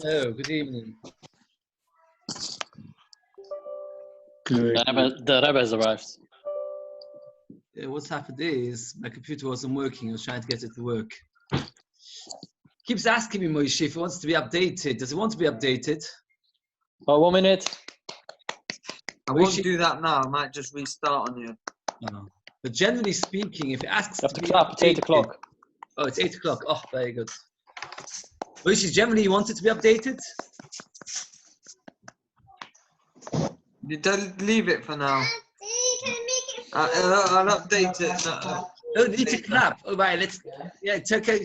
Hello, good evening. The Rebbe has arrived. What's happened is my computer wasn't working. I was trying to get it to work. Keeps asking me, Moshe, if he wants to be updated. Does he want to be updated? Oh, 1 minute. I won't do that now. I might just restart on you. No. But generally speaking, if he asks You have to be clap. It's 8 o'clock. Oh, it's 8 o'clock. Oh, very good. Moshe, generally you want it to be updated? You don't leave it for now. I'll update it. No need to clap. Oh, right, it's okay.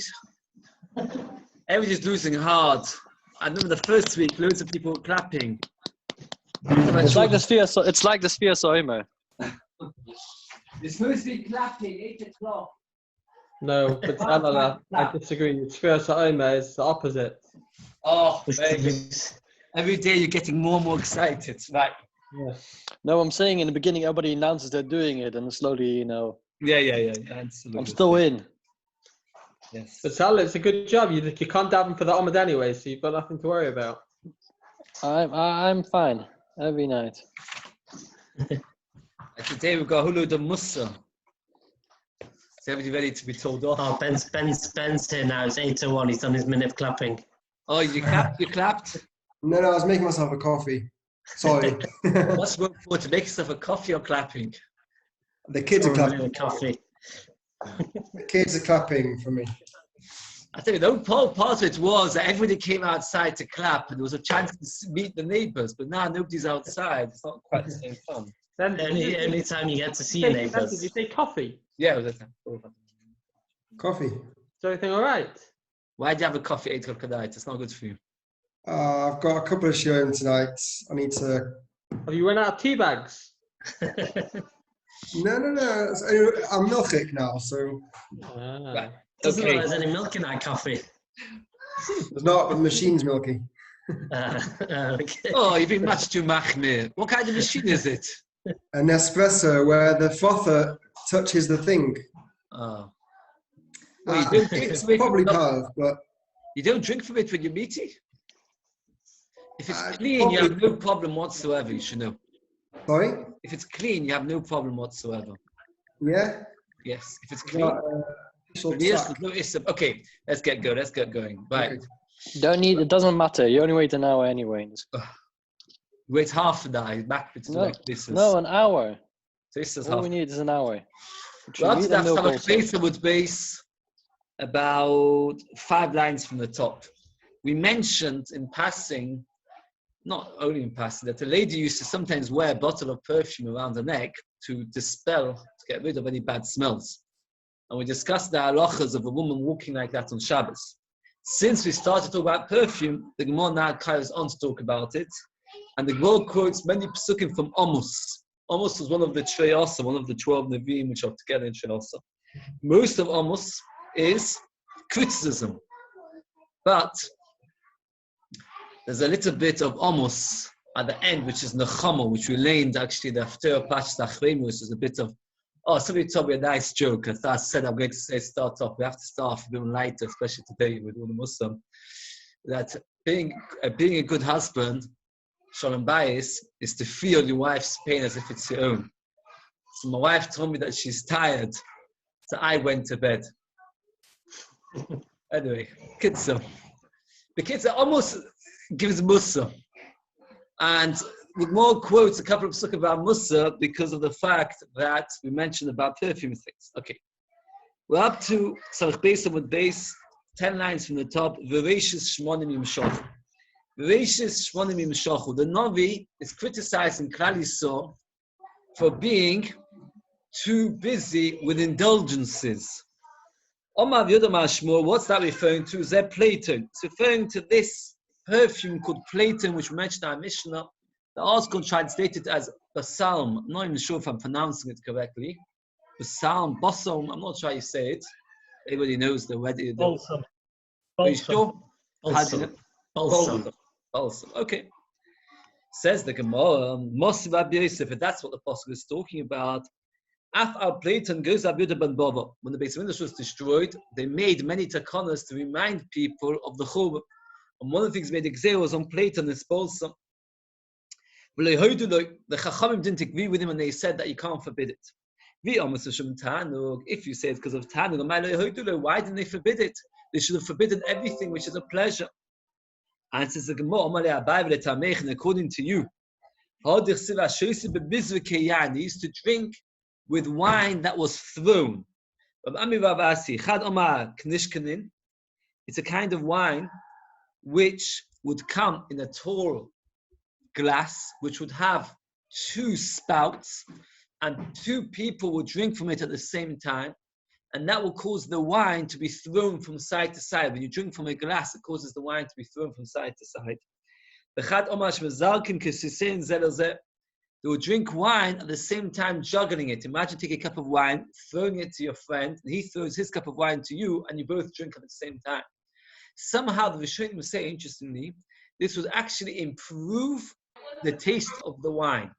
Everybody's losing heart. I remember the first week, loads of people were clapping. It's like the sphere. So it's like the sphere Soimer. It's supposed to be clapping 8 o'clock. No, but I disagree. It's first Omer is the opposite. Oh, very good. Every day you're getting more and more excited. Right. Yeah. No, I'm saying in the beginning everybody announces they're doing it, and slowly, Yeah. Absolutely. I'm still in. Yes. But Sal, it's a good job. You can't daven for the Ahmed anyway, so you've got nothing to worry about. I'm fine every night. Today we've got Hulu the Musa. Is everybody ready to be told off? Oh, Ben's here now. It's 8:01. He's done his minute of clapping. Oh, you clapped? You clapped? No, I was making myself a coffee. Sorry. What's work for? To make yourself a coffee or clapping? The kids are clapping. Coffee. The kids are clapping for me. I tell you, the whole part of it was that everybody came outside to clap, and there was a chance to meet the neighbours. But now nobody's outside. It's not quite the same fun. Any time you get to see your Did neighbours. you say coffee? Yeah, it was Coffee. Is everything all right? Why'd you have a coffee at 8 o'clock at night? It's not good for you. I've got a couple of Shiur tonight. I need to... Have you run out of tea bags? No. I'm milkshake now, so... Right. Doesn't Okay. know there's any milk in that coffee. There's not, but the machine's milky. Okay. Oh, you've been much too machmir. What kind of machine is it? An espresso where the frother touches the thing. Oh. Well, you don't drink It's from it probably when- Pav, but... You don't drink from it when you're meaty? If it's clean, you probably- have no problem whatsoever, you should know. Sorry? If it's clean, you have no problem whatsoever. Yeah? Yes, if it's clean. Got, Yes, no issue. Okay, let's get going. Right. Okay. It doesn't matter. You only wait an hour anyway. Wait half an hour, backwards to No, like this. an hour. This is All half. we need is an hour. Well, after that, some place would base about 5 lines from the top. We mentioned in passing, not only in passing, that a lady used to sometimes wear a bottle of perfume around her neck to dispel, to get rid of any bad smells. And we discussed the halachas of a woman walking like that on Shabbos. Since we started talking about perfume, the Gemara now carries on to talk about it. And the Gemara quotes many psukim from Amos. Amos was one of the Treyasa, one of the 12 Nevi'im which are together in Treyasa. Most of Amos is criticism. But there's a little bit of Amos at the end, which is Nechama, which we learned actually the Haftarah Pashas Achreimu, which is a bit of, somebody told me a nice joke. I said I'm going to say start off. We have to start off a bit lighter, especially today with all the Muslim. That being a good husband, Shalom Bayis, is to feel your wife's pain as if it's your own. So my wife told me that she's tired, so I went to bed. Anyway, Kitzur. The Kitzur almost gives Musa. And with more quotes, a couple of psukim about Musa because of the fact that we mentioned about perfume things. Okay. We're up to Sarach Beis Amud Beis, 10 lines from the top. V'reishis shmonim yimshochu. V'reishis shmonim yimshochu. The Navi is criticizing Klal Yisrael for being too busy with indulgences. Omar V'yodam Hashmor, what's that referring to? Zeh Platon. It's referring to this perfume called Platon, which we mentioned in our Mishnah. The article translated as Basalm. I'm not even sure if I'm pronouncing it correctly. Basalm, I'm not sure how you say it. Everybody knows the wedding. Balsam. Are you sure? Balsam. Balsam. Okay. Says the Gemara, Mosiv Rabbi Yosef, if that's what the Apostle is talking about. Af al Platon goes Abuda ben Baba. When the Beis Hamikdash was destroyed, they made many takanas to remind people of the Churban. And one of the things made Gzeira was on Plato and Spolsam. The Chachamim didn't agree with him and they said that you can't forbid it. If you say it's because of Tanug, why didn't they forbid it? They should have forbidden everything which is a pleasure. And it says the Gemara, according to you, he used to drink with wine that was thrown. It's a kind of wine which would come in a tall glass, which would have two spouts, and two people would drink from it at the same time, and that will cause the wine to be thrown from side to side. When you drink from a glass, it causes the wine to be thrown from side to side. They would drink wine at the same time, juggling it. Imagine taking a cup of wine, throwing it to your friend, and he throws his cup of wine to you, and you both drink at the same time. Somehow the Rishonim say, interestingly, this would actually improve the taste of the wine.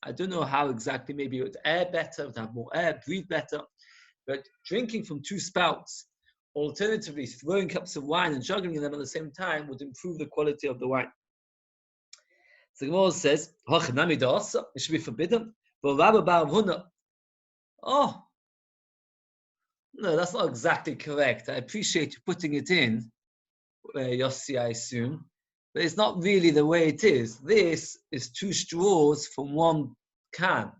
I don't know how exactly, maybe it would air better, it would have more air, breathe better, but drinking from two spouts, alternatively throwing cups of wine and juggling them at the same time, would improve the quality of the wine. So the Gemara says, it should be forbidden. Oh, no, that's not exactly correct. I appreciate you putting it in, Yossi, I assume, but it's not really the way it is. This is two straws from one can.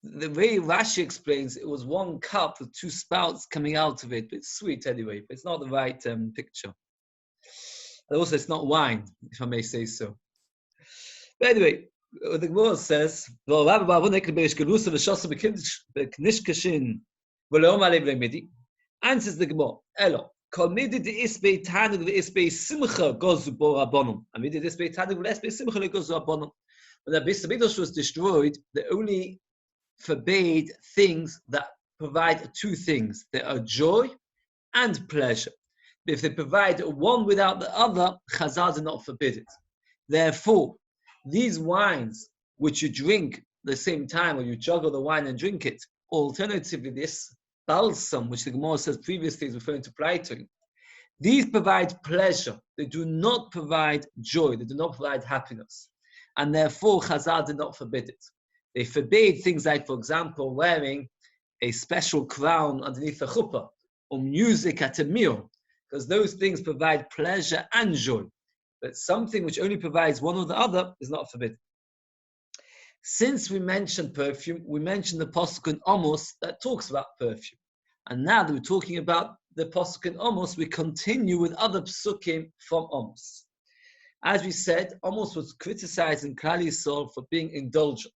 The way Rashi explains, it was one cup with two spouts coming out of it. But it's sweet anyway, but it's not the right picture. And also, it's not wine, if I may say so. But anyway, the Gemara says, answers the Gemara, Elo. When the Beis Hamikdash was destroyed, they only forbade things that provide two things. They are joy and pleasure. If they provide one without the other, Chazal did not forbid it. Therefore, these wines which you drink at the same time, or you juggle the wine and drink it, alternatively, this balsam, which the Gemara says previously is referring to Plato, these provide pleasure. They do not provide joy. They do not provide happiness. And therefore, Chazal did not forbid it. They forbade things like, for example, wearing a special crown underneath a chuppah, or music at a meal, because those things provide pleasure and joy. But something which only provides one or the other is not forbidden. Since we mentioned perfume, we mentioned the pasuk in Amos that talks about perfume. And now that we're talking about the pasuk in Amos, we continue with other psukim from Amos. As we said, Amos was criticizing Klal Yisrael for being indulgent.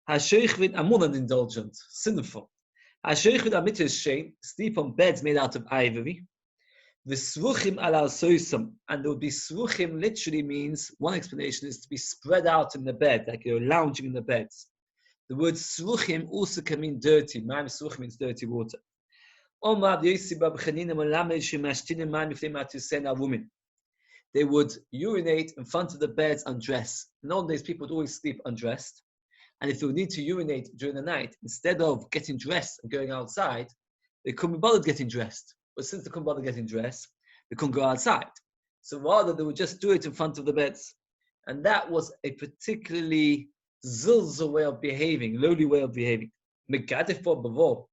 More than indulgent, sinful. Sleep on beds made out of ivory. V'svuchim ala soisam, and there would be svuchim literally means, one explanation is to be spread out in the bed, like you're lounging in the beds. The word svuchim also can mean dirty. Ma'am svuchim means dirty water. They would urinate in front of the beds undressed. In old days, people would always sleep undressed. And if they would need to urinate during the night, instead of getting dressed and going outside, they couldn't be bothered getting dressed. But since they couldn't bother getting dressed, they couldn't go outside. So rather, they would just do it in front of the beds. And that was a particularly zilzal way of behaving, lowly way of behaving. Megadif for Bavo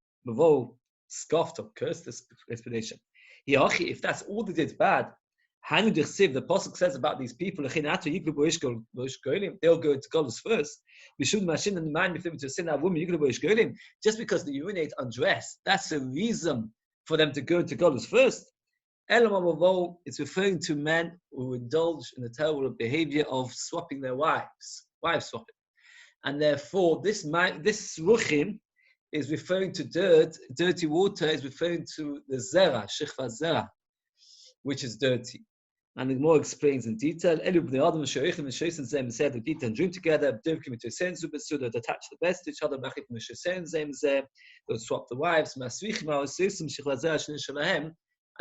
scoffed or cursed this explanation. If that's all they did bad, the Pasuk says about these people, they'll go to Golos first. We shouldn't machine in the mind if they were to sin a woman, just because they urinate undressed, that's a reason for them to go to Golos first. It's referring to men who indulge in the terrible behavior of swapping their wives swapping. And therefore, this ruchim is referring to dirt, dirty water is referring to the zera, shechva zera, which is dirty. And the Gemara explains in detail, and drink together, they'll attach the best to each other, they'll swap the wives, and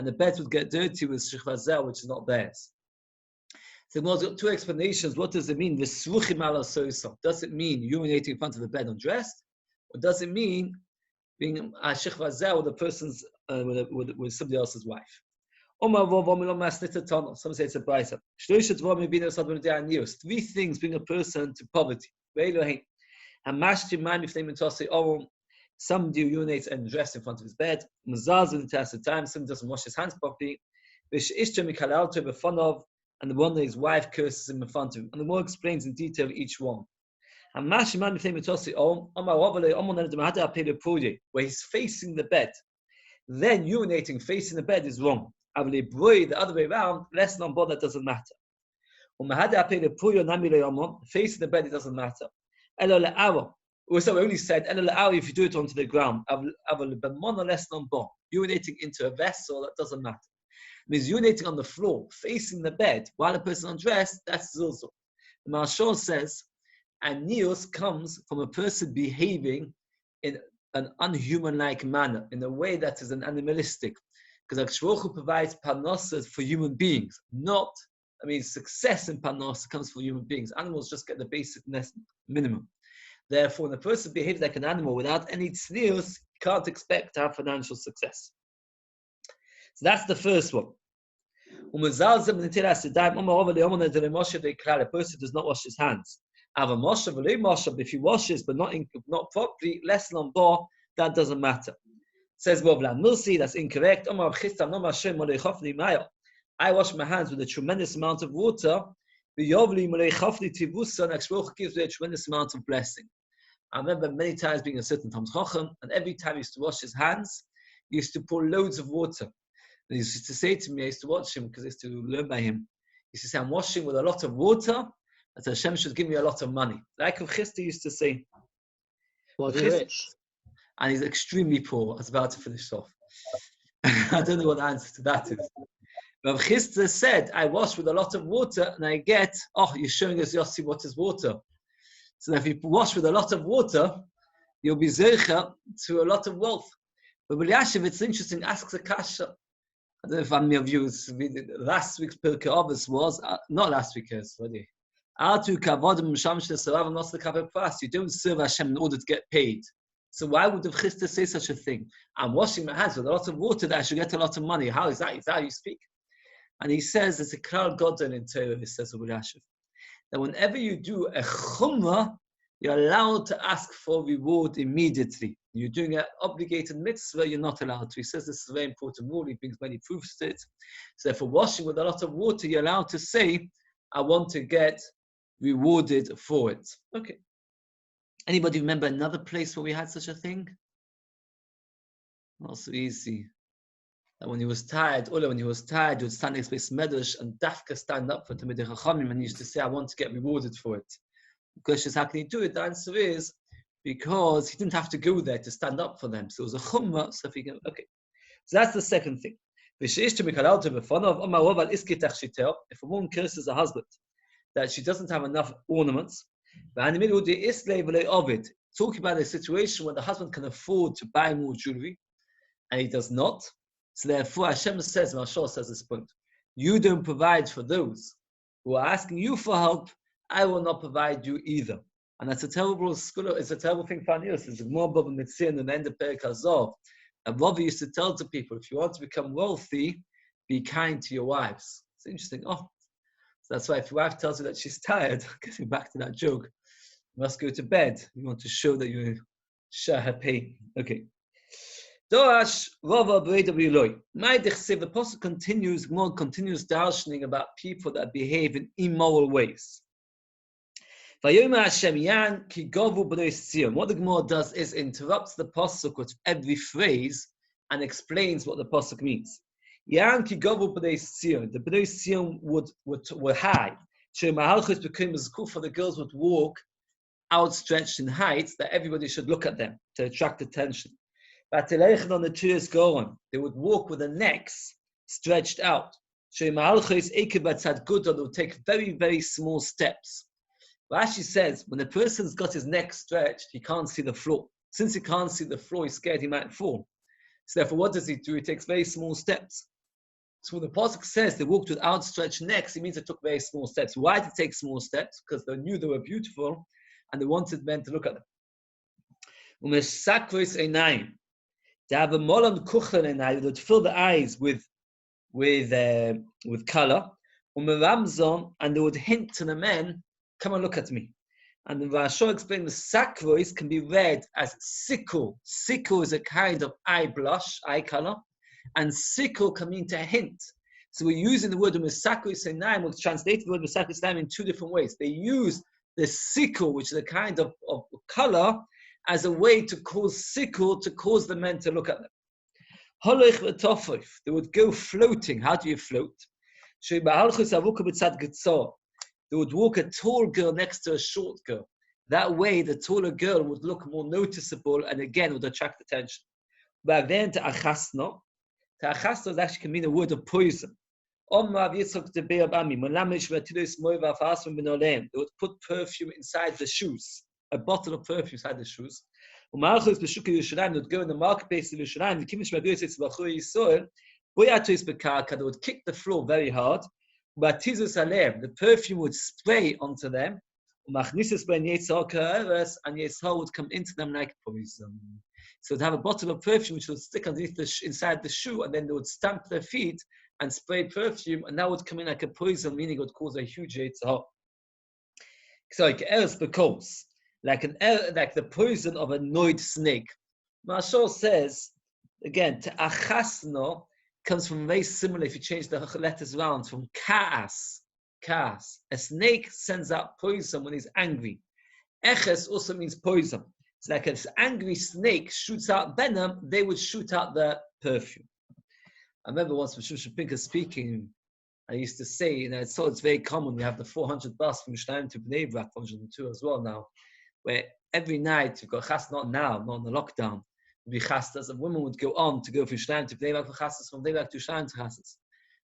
the bed would get dirty with shechva, which is not theirs. So the Gemara's got two explanations. What does it mean? Does it mean urinating in front of the bed undressed? Or does it mean being a shechva with a person's, with somebody else's wife? Some say it's a brisa. 3 things bring a person to poverty. Some do urinate and dress in front of his bed. Some doesn't wash his hands properly. And the one that his wife curses him in front of him. And the more explains in detail each one. Where he's facing the bed. Then urinating facing the bed is wrong. The other way around, less on board, that doesn't matter. Facing the bed, it doesn't matter. So we only said if you do it onto the ground. Urinating into a vessel, that doesn't matter. It means urinating on the floor, facing the bed, while a person undressed, that's zilzul. The Marshal says, and neos comes from a person behaving in an unhuman-like manner, in a way that is an animalistic. Because Akshrochu provides parnasa for human beings, success in parnasa comes for human beings. Animals just get the basic minimum. Therefore, when a person behaves like an animal without any tznius, you can't expect to have financial success. So that's the first one. A person does not wash his hands. If he washes but not properly, less lambor, that doesn't matter. Says Bovlan Milsi, that's incorrect. I wash my hands with a tremendous amount of water. And gives me a tremendous amount of blessing. I remember many times being a certain Tom's Chochem, and every time he used to wash his hands, he used to pour loads of water. And he used to say to me, I used to watch him because I used to learn by him. He used to say, I'm washing with a lot of water, that Hashem should give me a lot of money. Like Rav Chisda used to say. Was he rich? And he's extremely poor. I was about to finish off. I don't know what the answer to that is. Rav Chisda said, I wash with a lot of water and I get, you're showing us, Yossi, what is water. So if you wash with a lot of water, you'll be zeicha to a lot of wealth. But B'Yashiv, it's interesting, asks a kasha. I don't know if any of you, last week's Pirkei Avos was, not last week, sorry. You don't serve Hashem in order to get paid. So why would the Chisda say such a thing? I'm washing my hands with a lot of water that I should get a lot of money. How is that? Is that how you speak? And he says, it's a klal godel in Torah, he says, that whenever you do a chumrah, you're allowed to ask for reward immediately. You're doing an obligated mitzvah, you're not allowed to. He says this is a very important rule, he brings many proofs to it. So therefore, washing with a lot of water, you're allowed to say, I want to get rewarded for it. Okay. Anybody remember another place where we had such a thing? Not so easy. That when he was tired, he would stand next to his medrash and dafka stand up for Talmidei Chachamim, and he used to say, I want to get rewarded for it. The question is, how can he do it? The answer is, because he didn't have to go there to stand up for them. So it was a chumrah, so if he can, okay. So that's the second thing. If a woman curses her husband, that she doesn't have enough ornaments, talking about a situation where the husband can afford to buy more jewelry, and he does not. So therefore, Hashem says, Mashal says this point, you don't provide for those who are asking you for help, I will not provide you either. And that's a terrible it's a terrible thing for us. It's more above a mitzvah than the end of Perek Hazor. And Rav used to tell to people, if you want to become wealthy, be kind to your wives. It's interesting. So that's why if your wife tells you that she's tired, getting back to that joke, you must go to bed. You want to show that you share her pain. Okay. The Apostle continues darshaning about people that behave in immoral ways. What the Gemara does is interrupts the Pasuk with every phrase and explains what the Pasuk means. The Bnei Sion were high. For the girls would walk outstretched in heights that everybody should look at them to attract attention. They would walk with their necks stretched out. They would take very, very small steps. Rashi says, when a person's got his neck stretched, he can't see the floor. Since he can't see the floor, he's scared he might fall. So therefore, what does he do? He takes very small steps. So when the Pasuk says they walked with outstretched necks, it means they took very small steps. Why did they take small steps? Because they knew they were beautiful and they wanted men to look at them. They have a molam kuchlan, they would fill the eyes with with color, and they would hint to the men, come and look at me. And the Rashon explained the sakrois can be read as sickle. Sickle is a kind of eye blush, eye color, and sickle can mean to hint. So we're using the word sakrois senaim, we'll translate the word sakrois senaim in two different ways. They use the sickle, which is a kind of color, as a way to cause sickle, to cause the men to look at them. Holech v'tofif, they would go floating. How do you float? They would walk a tall girl next to a short girl. That way, the taller girl would look more noticeable and again would attract attention. Back then, to achasno actually can mean a word of poison. They would put perfume inside the shoes, a bottle of perfume inside the shoes. They would go in the marketplace of Yerushalayim. They would kick the floor very hard. The perfume would spray onto them, and Yetzirah would come into them like poison. So they'd have a bottle of perfume which would stick underneath inside the shoe, and then they would stamp their feet and spray perfume, and that would come in like a poison, meaning it would cause a huge Yetzirah. So like the poison of a annoyed snake. Mashal says again, to achasno comes from very similar, if you change the letters around, from kaas. A snake sends out poison when he's angry. Eches also means poison. It's like an angry snake shoots out venom, they would shoot out the perfume. I remember once when Shusha Pinker speaking, I used to say, it's very common, we have the 400 bus from Yerushalayim to Bnei Brak, 402 as well now, where every night you've got chas, not now, not in the lockdown, be chastas, and women would go on to go from Yerushalayim to Bnei Brak for chastas, from Bnei Brak to Yerushalayim to chastas.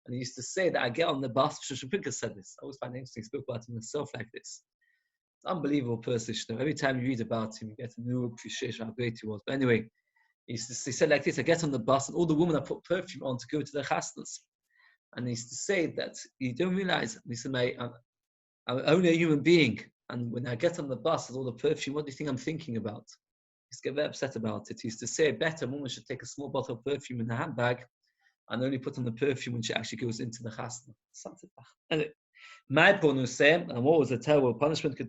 And he used to say that I get on the bus, Shusha Pinker said this, I always find it interesting, he spoke about himself like this. It's an unbelievable person, every time you read about him, you get a new appreciation of how great he was. But anyway, he said like this, I get on the bus and all the women I put perfume on to go to their chastas. And he used to say that you don't realize, he said, I'm only a human being. And when I get on the bus with all the perfume, what do you think I'm thinking about? He used to get very upset about it. He used to say, better, a woman should take a small bottle of perfume in the handbag and only put on the perfume when she actually goes into the chasna. Something like that. Anyway, my bonus and what was the terrible punishment?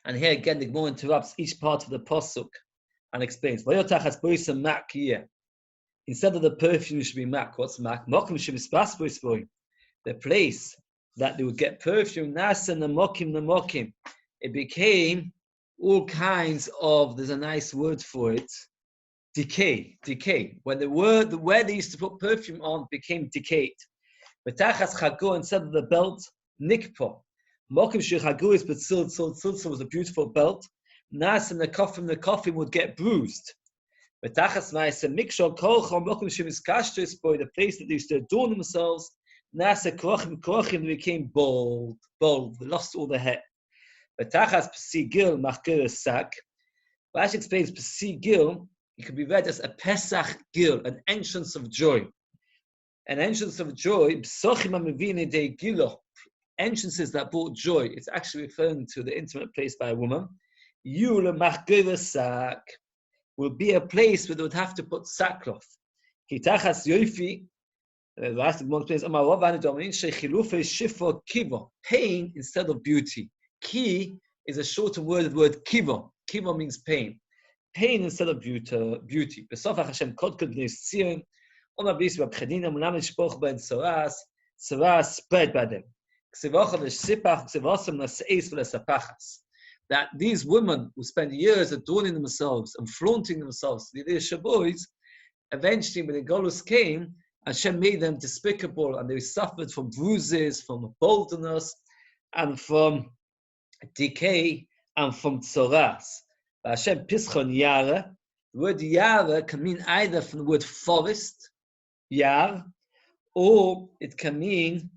And here again, the Gemara interrupts each part of the pasuk and explains. Instead of the perfume, should be mak. What's mak? Mokim should be spasbois. The place that they would get perfume, nasa namokim. It became all kinds of, there's a nice word for it, decay. When where they used to put perfume on became decayed. Betachas chagur, instead of the belt, nikpo. Mokim shir chagur is betzil, tzil was a beautiful belt. Nasa the coffin would get bruised. Betachas ma'aseh mikshol kolchom mokim shemiskashtos boy, the place that they used to adorn themselves. Nasa krochim became bald. They lost all the hair. Betachas p'sigil machgir sak. Rashi explains p'sigil. It can be read as a pesach gil, an entrance of joy. An entrance of joy. P'sochim amevine de gilo. Entrances that brought joy. It's actually referring to the intimate place by a woman. Yul machgir sak will be a place where they would have to put sackcloth. Kitachas yofi. The last one explains, pain instead of beauty. Ki is a shorter word of the word kivo. Kivo means pain. Pain instead of beauty. Saras spread by them. That these women who spend years adorning themselves and flaunting themselves, the Shabbos, eventually when the Golus came, Hashem made them despicable, and they suffered from bruises, from boldness, and from decay, and from tzoras. Hashem pischon yara. The word yara can mean either from the word forest, yar, or it can mean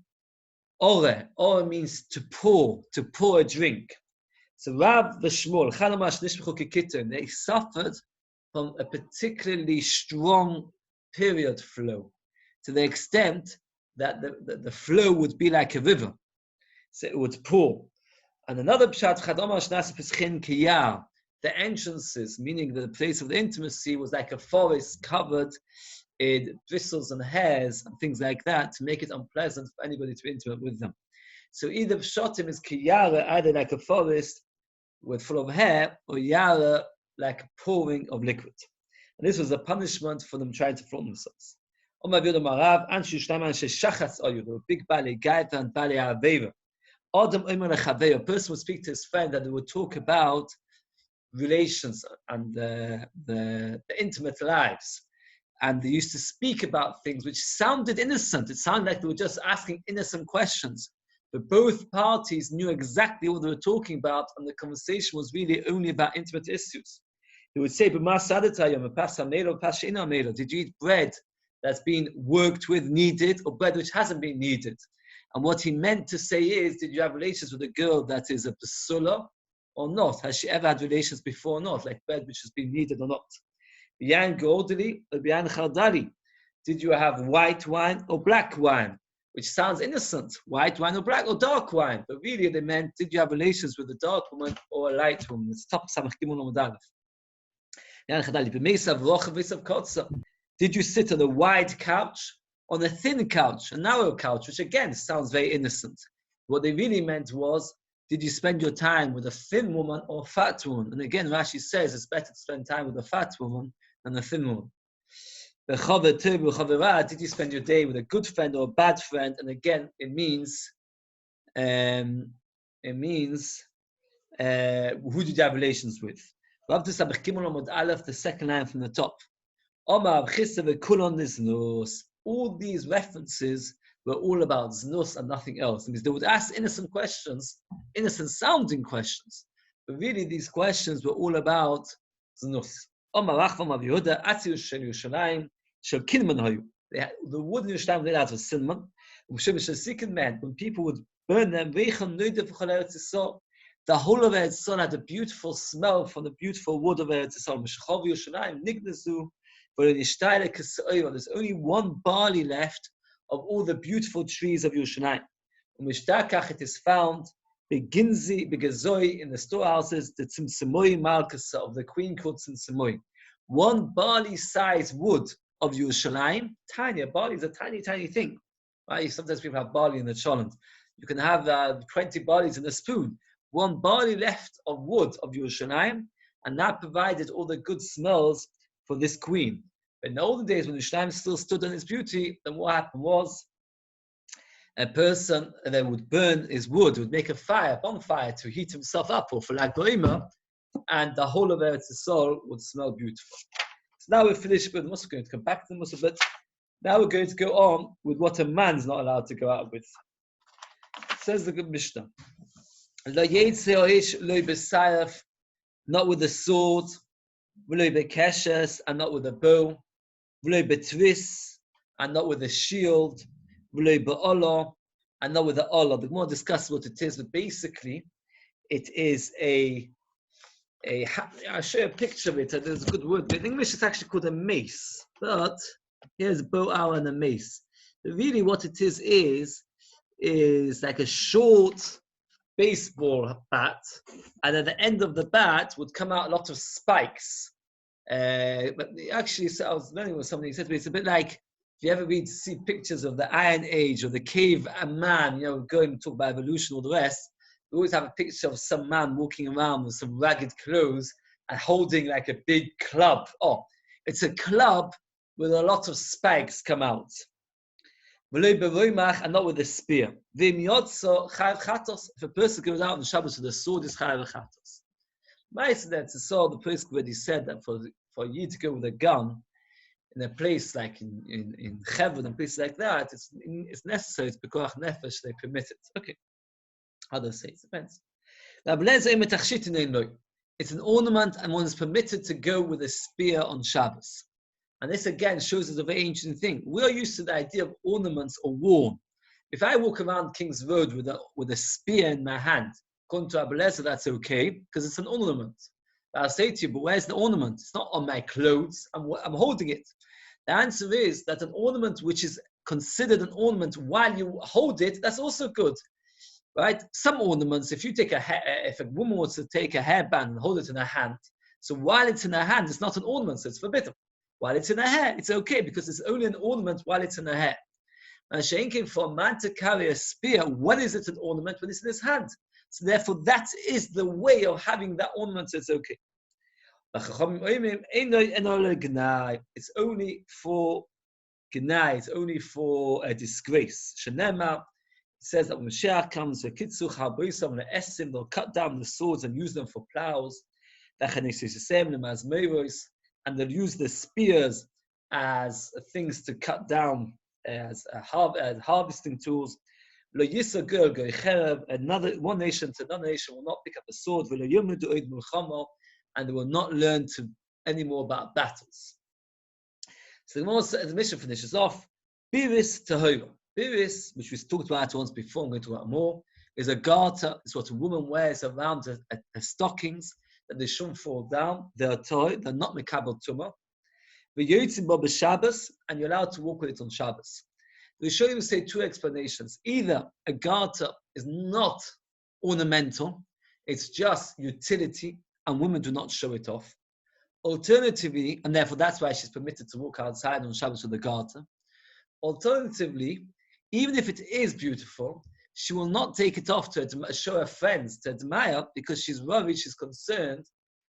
ore. Ore means to pour a drink. So Rav v'Shmuel, Chalamash nishmechu kikitun, they suffered from a particularly strong period flow, to the extent that the flow would be like a river. So it would pour. And another pshat, Chadomash nasa pischin kiyar, the entrances, meaning the place of the intimacy, was like a forest covered bristles and hairs and things like that to make it unpleasant for anybody to be intimate with them. So either pshatim is kiyara, either like a forest with full of hair, or yara, like a pouring of liquid. And this was a punishment for them trying to flaunt themselves. Big bali gaita and bali aveva. A person would speak to his friend and they would talk about relations and the intimate lives. And they used to speak about things which sounded innocent. It sounded like they were just asking innocent questions. But both parties knew exactly what they were talking about, and the conversation was really only about intimate issues. He would say, did you eat bread that's been worked with, kneaded, or bread which hasn't been kneaded? And what he meant to say is, did you have relations with a girl that is a basula or not? Has she ever had relations before or not, like bread which has been kneaded or not? Did you have white wine or black wine? Which sounds innocent, white wine or black or dark wine. But really they meant, did you have relations with a dark woman or a light woman? It's top Samach Gimel Amud Aleph. Did you sit on a wide couch, on a thin couch, a narrow couch, which again sounds very innocent. What they really meant was, did you spend your time with a thin woman or a fat woman? And again, Rashi says it's better to spend time with a fat woman than a thin woman. Did you spend your day with a good friend or a bad friend? And again, it means who did you have relations with? The second line from the top. All these references were all about znus and nothing else. It means they would ask innocent questions, innocent sounding questions, but really these questions were all about znus. The wood in Yerushalayim made out of cinnamon. When people would burn them, the whole of Eretz Yisrael had a beautiful smell from the beautiful wood of Eretz Yisrael. There's only one barley left of all the beautiful trees of Yerushalayim. It is found in the storehouses, the Tzimtzumoi Malkasa of the queen called Tzimtzumoi. One barley-sized wood of Yerushalayim, tiny. A barley is a tiny, tiny thing. Right? Sometimes people have barley in the cholent. You can have 20 barleys in a spoon. One barley left of wood of Yerushalayim, and that provided all the good smells for this queen. But in the olden days, when Yerushalayim still stood on its beauty, then what happened was a person that would burn his wood, would make a bonfire to heat himself up, or for Lag B'Omer, and the whole of Eretz Yisrael would smell beautiful. So now we're finished with the Musaf. We're going to come back to the Musaf, but now we're going to go on with what a man's not allowed to go out with. Says the good Mishnah. Not with the sword, and not with a bow, and not with a shield, and not with the Allah. The more discuss what it is, but basically, it is I'll show you a picture of it. There's a good word, but in English it's actually called a mace. But here's a bow arrow and a mace. But really, what it is like a short baseball bat, and at the end of the bat would come out a lot of spikes. But actually, so I was learning with somebody, he said to me, it's a bit like, if you ever see pictures of the Iron Age or the cave man, going to talk about evolution or the rest, we always have a picture of some man walking around with some ragged clothes and holding like a big club. Oh, it's a club with a lot of spikes come out. And not with a spear. If a person goes out on Shabbos with a sword, is chayav chatos. The person already said that for you to go with a gun in a place like in Chevron and places like that, it's necessary. It's b'koach nefesh, they permit it. Okay. Others say it depends. It's an ornament, and one is permitted to go with a spear on Shabbos. And this again shows us a very ancient thing. We are used to the idea of ornaments or worn. If I walk around King's Road with a spear in my hand, according to Abeleza, that's okay, because it's an ornament. But I'll say to you, but where's the ornament? It's not on my clothes. I'm holding it. The answer is that an ornament which is considered an ornament while you hold it, that's also good. Right? Some ornaments, if a woman wants to take a hairband and hold it in her hand, so while it's in her hand, it's not an ornament, so it's forbidden. while it's in her hair, it's okay because it's only an ornament while it's in her hair. And Sheinkin, for a man to carry a spear, what is it an ornament when it's in his hand? So therefore, that is the way of having that ornament, so it's okay. It's only for gnai, it's only for a disgrace. Shenema, it says that when Mashiach comes, they'll cut down the swords and use them for plows. And they'll use the spears as things to cut down, as harvesting tools. One nation to another nation will not pick up a sword, and they will not learn to any more about battles. So the mission finishes off. Biris tahora. Biris, which we talked about once before, I'm going to talk about more, is a garter. It's what a woman wears around her stockings, that they shouldn't fall down. They're toy, they're not mekabel tumah. Shabbos, and you're allowed to walk with it on Shabbos. The Rishonim will say two explanations. Either a garter is not ornamental, it's just utility, and women do not show it off. Alternatively, and therefore that's why she's permitted to walk outside on Shabbos with a garter. Alternatively, even if it is beautiful, she will not take it off to show her friends, to admire, because she's worried, she's concerned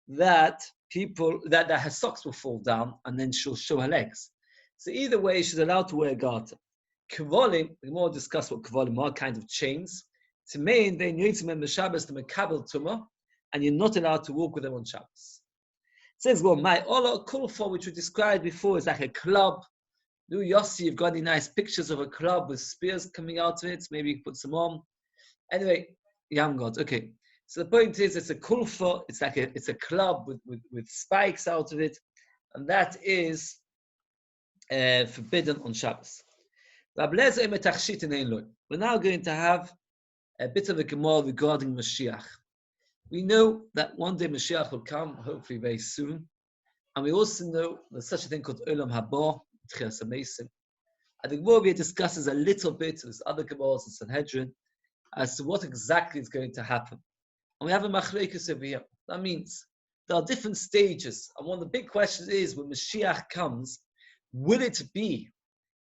that that her socks will fall down and then she'll show her legs. So either way, she's allowed to wear a garter. Kavolim, we more discuss what kavolim are, kind of chains. To mean they need to remember Shabbos to mekabel tumah, and you're not allowed to walk with them on Shabbos. It says, well, my ola kulfa, which we described before, is like a club. Do Yossi, you've got any nice pictures of a club with spears coming out of it? Maybe you put some on. Anyway, you haven't got. Okay. So the point is, it's a kulfa. It's like it's a club with spikes out of it, and that is forbidden on Shabbos. We're now going to have a bit of a gemara regarding Mashiach. We know that one day Mashiach will come, hopefully very soon, and we also know there's such a thing called Olam Haba, Tchias HaMeisim. And the gemara discusses a little bit with other gemaras in Sanhedrin as to what exactly is going to happen. And we have a machlokes over here. That means there are different stages. And one of the big questions is, when Mashiach comes, will it be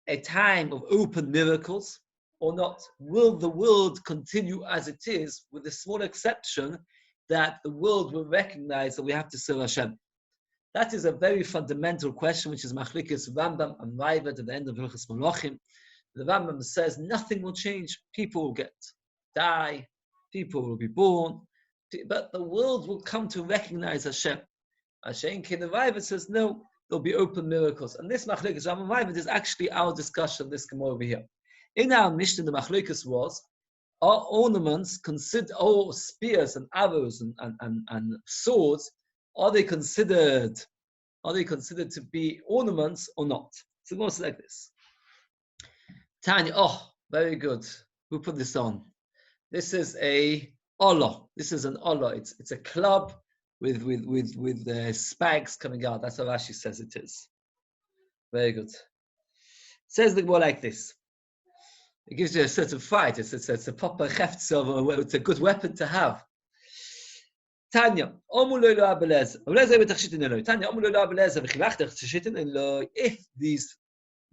a time of open miracles or not? Will the world continue as it is, with a small exception that the world will recognize that we have to serve Hashem? That is a very fundamental question, which is machlokes Rambam and Raavad at the end of Hilchos Malachim. The Rambam says nothing will change. People will die, people will be born, but the world will come to recognize Hashem. Hashem King of Raavad says no, there'll be open miracles. And this machlokes Rambam Raavad is actually our discussion, this Gemara over here. In our Mishnah, the machlokes was, are ornaments considered, or spears and arrows and swords, are they considered to be ornaments or not? So it's like this. Tanya, oh, very good. Who put this on? This is a olah. This is an olah. It's a club with spikes coming out. That's how Rashi says it is. Very good. It says the more like this. It gives you a certain fight. It's a proper heftzer. It's a good weapon to have. Tanya, if these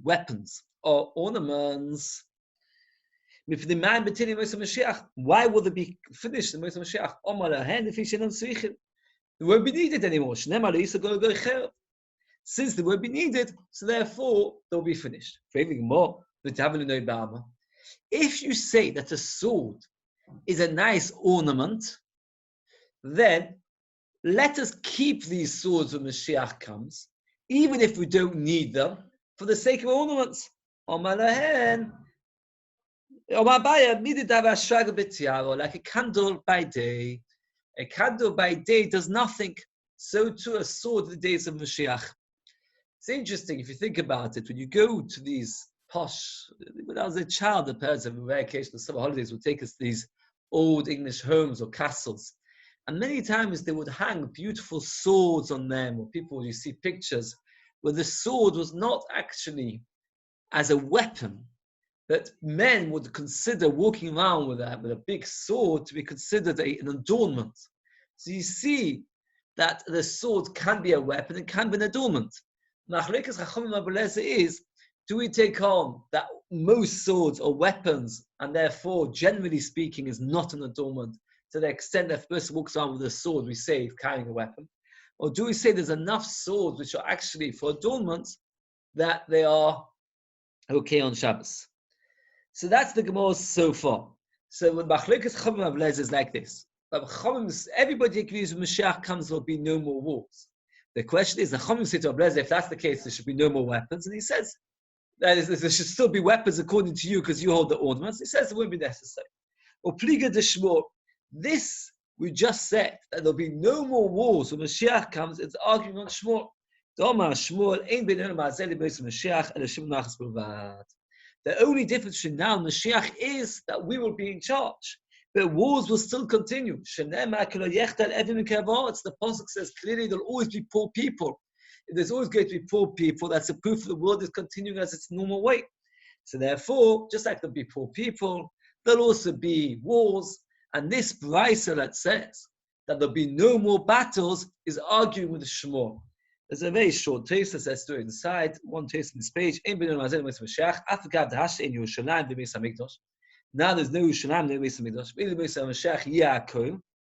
weapons are ornaments, why will they be finished in Moshe Mashiach? They won't be needed anymore. Since they won't be needed, so therefore they'll be finished. If you say that a sword is a nice ornament, then let us keep these swords when Mashiach comes, even if we don't need them, for the sake of ornaments. Like a candle by day. A candle by day does nothing. So too a sword in the days of Mashiach. It's interesting if you think about it. When you go to these posh, when I was a child, the parents on very occasional summer holidays would take us to these old English homes or castles. And many times they would hang beautiful swords on them, or people, you see pictures where the sword was not actually as a weapon, that men would consider walking around with a big sword to be considered an adornment. So you see that the sword can be a weapon, it can be an adornment. Machlekes Chachamim and Abelazar is, do we take on that most swords or weapons, and therefore, generally speaking, is not an adornment to the extent that if a person walks around with a sword, we say he's carrying a weapon? Or do we say there's enough swords which are actually for adornment that they are okay on Shabbos? So that's the Gemara so far. So when Machlekes Chachamim and Abelazar is like this. Everybody agrees when Mashiach comes, there will be no more wars. The question is, the Chachamim say to Abelazar, if that's the case, there should be no more weapons. And he says, there should still be weapons according to you because you hold the ornaments. He says it won't be necessary. Or Pliga de Shmuel, this we just said, that there'll be no more wars when Mashiach comes, it's arguing on Shmuel. The only difference between now and Mashiach is that we will be in charge. But wars will still continue. The Pasuk says clearly there'll always be poor people. If there's always going to be poor people, that's a proof the world is continuing as its normal way. So therefore, just like there'll be poor people, there'll also be wars. And this brisa that says that there'll be no more battles is arguing with the Shmuel. There's a very short text that says to inside, one text in this page. Now there's no Yerushalayim, no Beis Hamikdash. Really, Beis Hamikdash,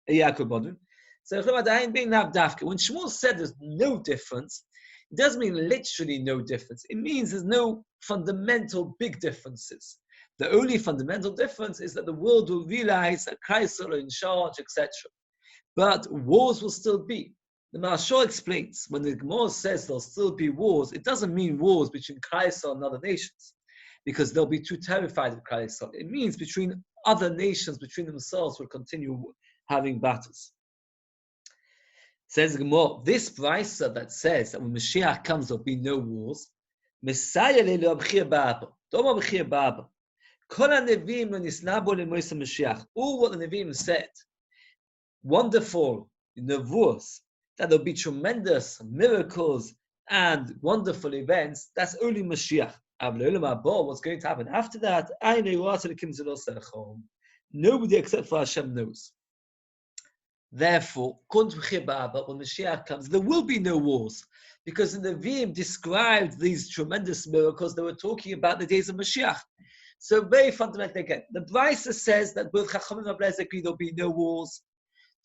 Yaakov Bodun. So when Shmuel said there's no difference, it doesn't mean literally no difference. It means there's no fundamental big differences. The only fundamental difference is that the world will realize that Christ are in charge, etc. But wars will still be. The Marshal explains, when the Gemara says there'll still be wars, it doesn't mean wars between Christ and other nations, because they'll be too terrified of Christ. It means between other nations, between themselves, will continue having battles. Says the Gemara, this brisa that says that when Mashiach comes, there'll be no wars. Messiah leilu abchir ba'aba. Doma abchir ba'aba. Kol ha-nevim lo nisna bo lemoisa Mashiach. All what the Nevi'im said, wonderful nevuos, that there'll be tremendous miracles and wonderful events, that's only Mashiach. What's going to happen after that? Nobody except for Hashem knows. Therefore, when Mashiach comes, there will be no wars, because the Nevi'im described these tremendous miracles. They were talking about the days of Mashiach. So very fundamental again. The Brisa says that both Chachamim and Abelazar agree there'll be no wars.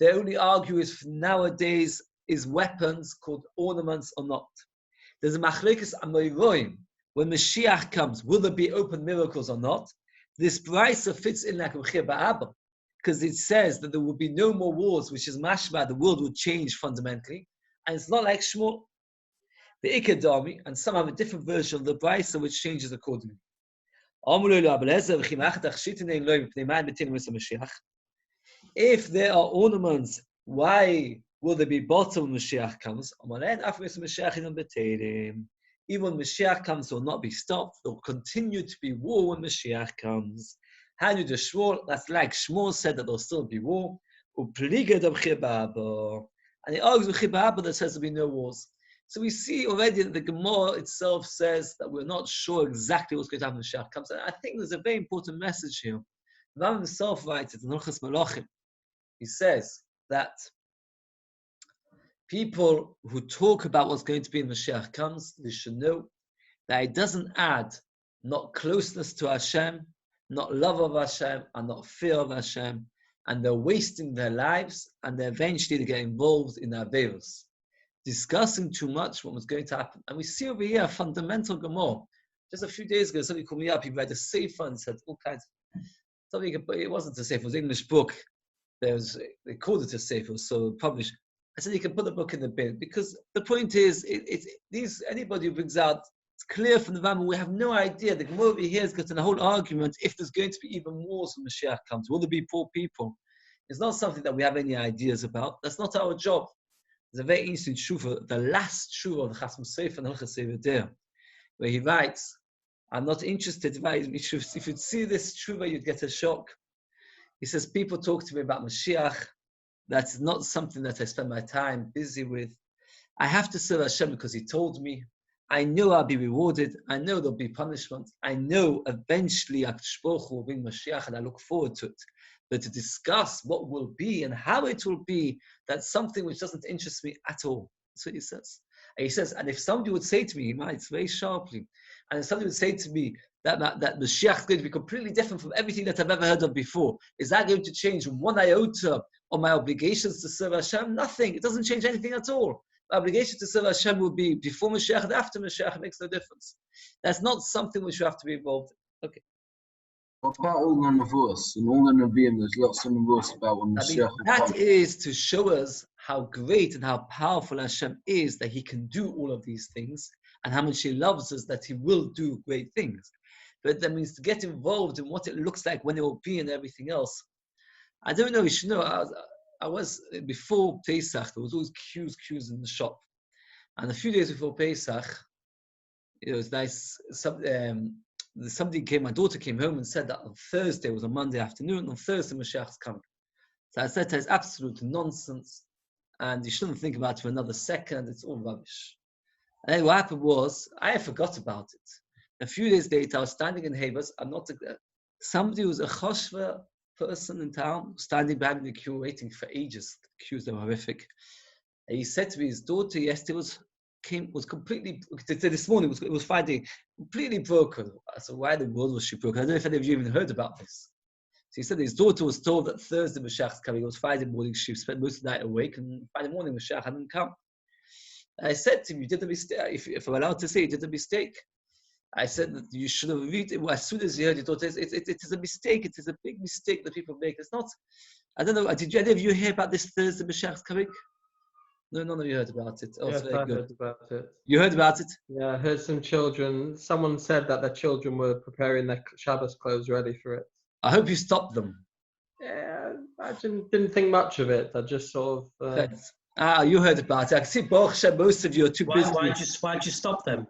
They only argue if nowadays is weapons called ornaments or not. There's a machlekes amoyroim. When Mashiach comes, will there be open miracles or not? This brisa fits in like a b'chir ba'aba, because it says that there will be no more wars, which is mashma, the world will change fundamentally. And it's not like Shmuel. The Ikadami, and some have a different version of the brisa which changes accordingly. If there are ornaments, why will there be bottom when Mashiach comes? Even when Mashiach comes, there will not be stopped. There will continue to be war when Mashiach comes. That's like Shmuel said that there will still be war. And he argues with Chibaba that says there will be no wars. So we see already that the Gemara itself says that we're not sure exactly what's going to happen when Mashiach comes. And I think there's a very important message here. The Rambam himself writes it in Hilchos Malachim. He says that people who talk about what's going to be when Mashiach comes, they should know that it doesn't add not closeness to Hashem, not love of Hashem, and not fear of Hashem, and they're wasting their lives, and they eventually get involved in Averos, discussing too much what was going to happen. And we see over here a fundamental Gemara. Just a few days ago, somebody called me up, he read a sefer and said all kinds of something, but it wasn't a sefer, it was an English book. They called it a sefer, so published. I said you can put the book in the bin, because the point is, anybody who brings out, it's clear from the Rambam, we have no idea. The Gemara over here has got a whole argument if there's going to be even wars when Mashiach comes. Will there be poor people? It's not something that we have any ideas about. That's not our job. There's a very interesting shuva, the last shuva of the Chasam Sofer and Hilchos Sefer, where he writes, I'm not interested, if you'd see this shuva, you'd get a shock. He says, people talk to me about Mashiach. That's not something that I spend my time busy with. I have to serve Hashem because He told me. I know I'll be rewarded. I know there'll be punishment. I know eventually HaKadosh Baruch Hu will bring Mashiach, and I look forward to it. But to discuss what will be and how it will be, that's something which doesn't interest me at all. That's what he says. And he says, and if somebody would say to me, he might very sharply, and if somebody would say to me that Mashiach is going to be completely different from everything that I've ever heard of before, is that going to change one iota on my obligations to serve Hashem? Nothing. It doesn't change anything at all. My obligation to serve Hashem will be before Mashiach and after Mashiach. It makes no difference. That's not something which you have to be involved in. Okay. What about all the Nevuos? In all the Nevi'im, there's lots of Nevuos about when Mashiach will that come. is to show us how great and how powerful Hashem is, that He can do all of these things, and how much He loves us, that He will do great things. But that means to get involved in what it looks like when it will be and everything else. I don't know, you should know, I was before Pesach, there was always queues in the shop. And a few days before Pesach, it was nice, somebody came, my daughter came home and said that on Thursday, it was a Monday afternoon, on Thursday Mashiach's coming. So I said to her, it's absolute nonsense, and you shouldn't think about it for another second, it's all rubbish. And then what happened was, I forgot about it. A few days later, I was standing in Havas, somebody who was a Choshva person in town, standing behind the queue, waiting for ages. The queues were horrific. And he said to me, his daughter yesterday was completely, this morning, it was Friday, completely broken. I said, why in the world was she broken? I don't know if any of you even heard about this. So he said his daughter was told that Thursday Mashiach is coming. It was Friday morning, she spent most of the night awake, and Friday morning Mashiach hadn't come. And I said to him, you did a mistake. If I'm allowed to say, you did a mistake. I said that you should have read it. Well, as soon as you heard your daughter, it is a mistake. It is a big mistake that people make. It's not, I don't know, did any of you hear about this Thursday Mashiach is coming? No, none of you heard about it. Oh, Yes, I heard about it. You heard about it? Yeah, I heard some children, someone said that their children were preparing their Shabbos clothes ready for it. I hope you stopped them. Yeah, I didn't think much of it. I just sort of... You heard about it. I can see, Baruch Hashem, most of you are too busy. Why'd you stop them?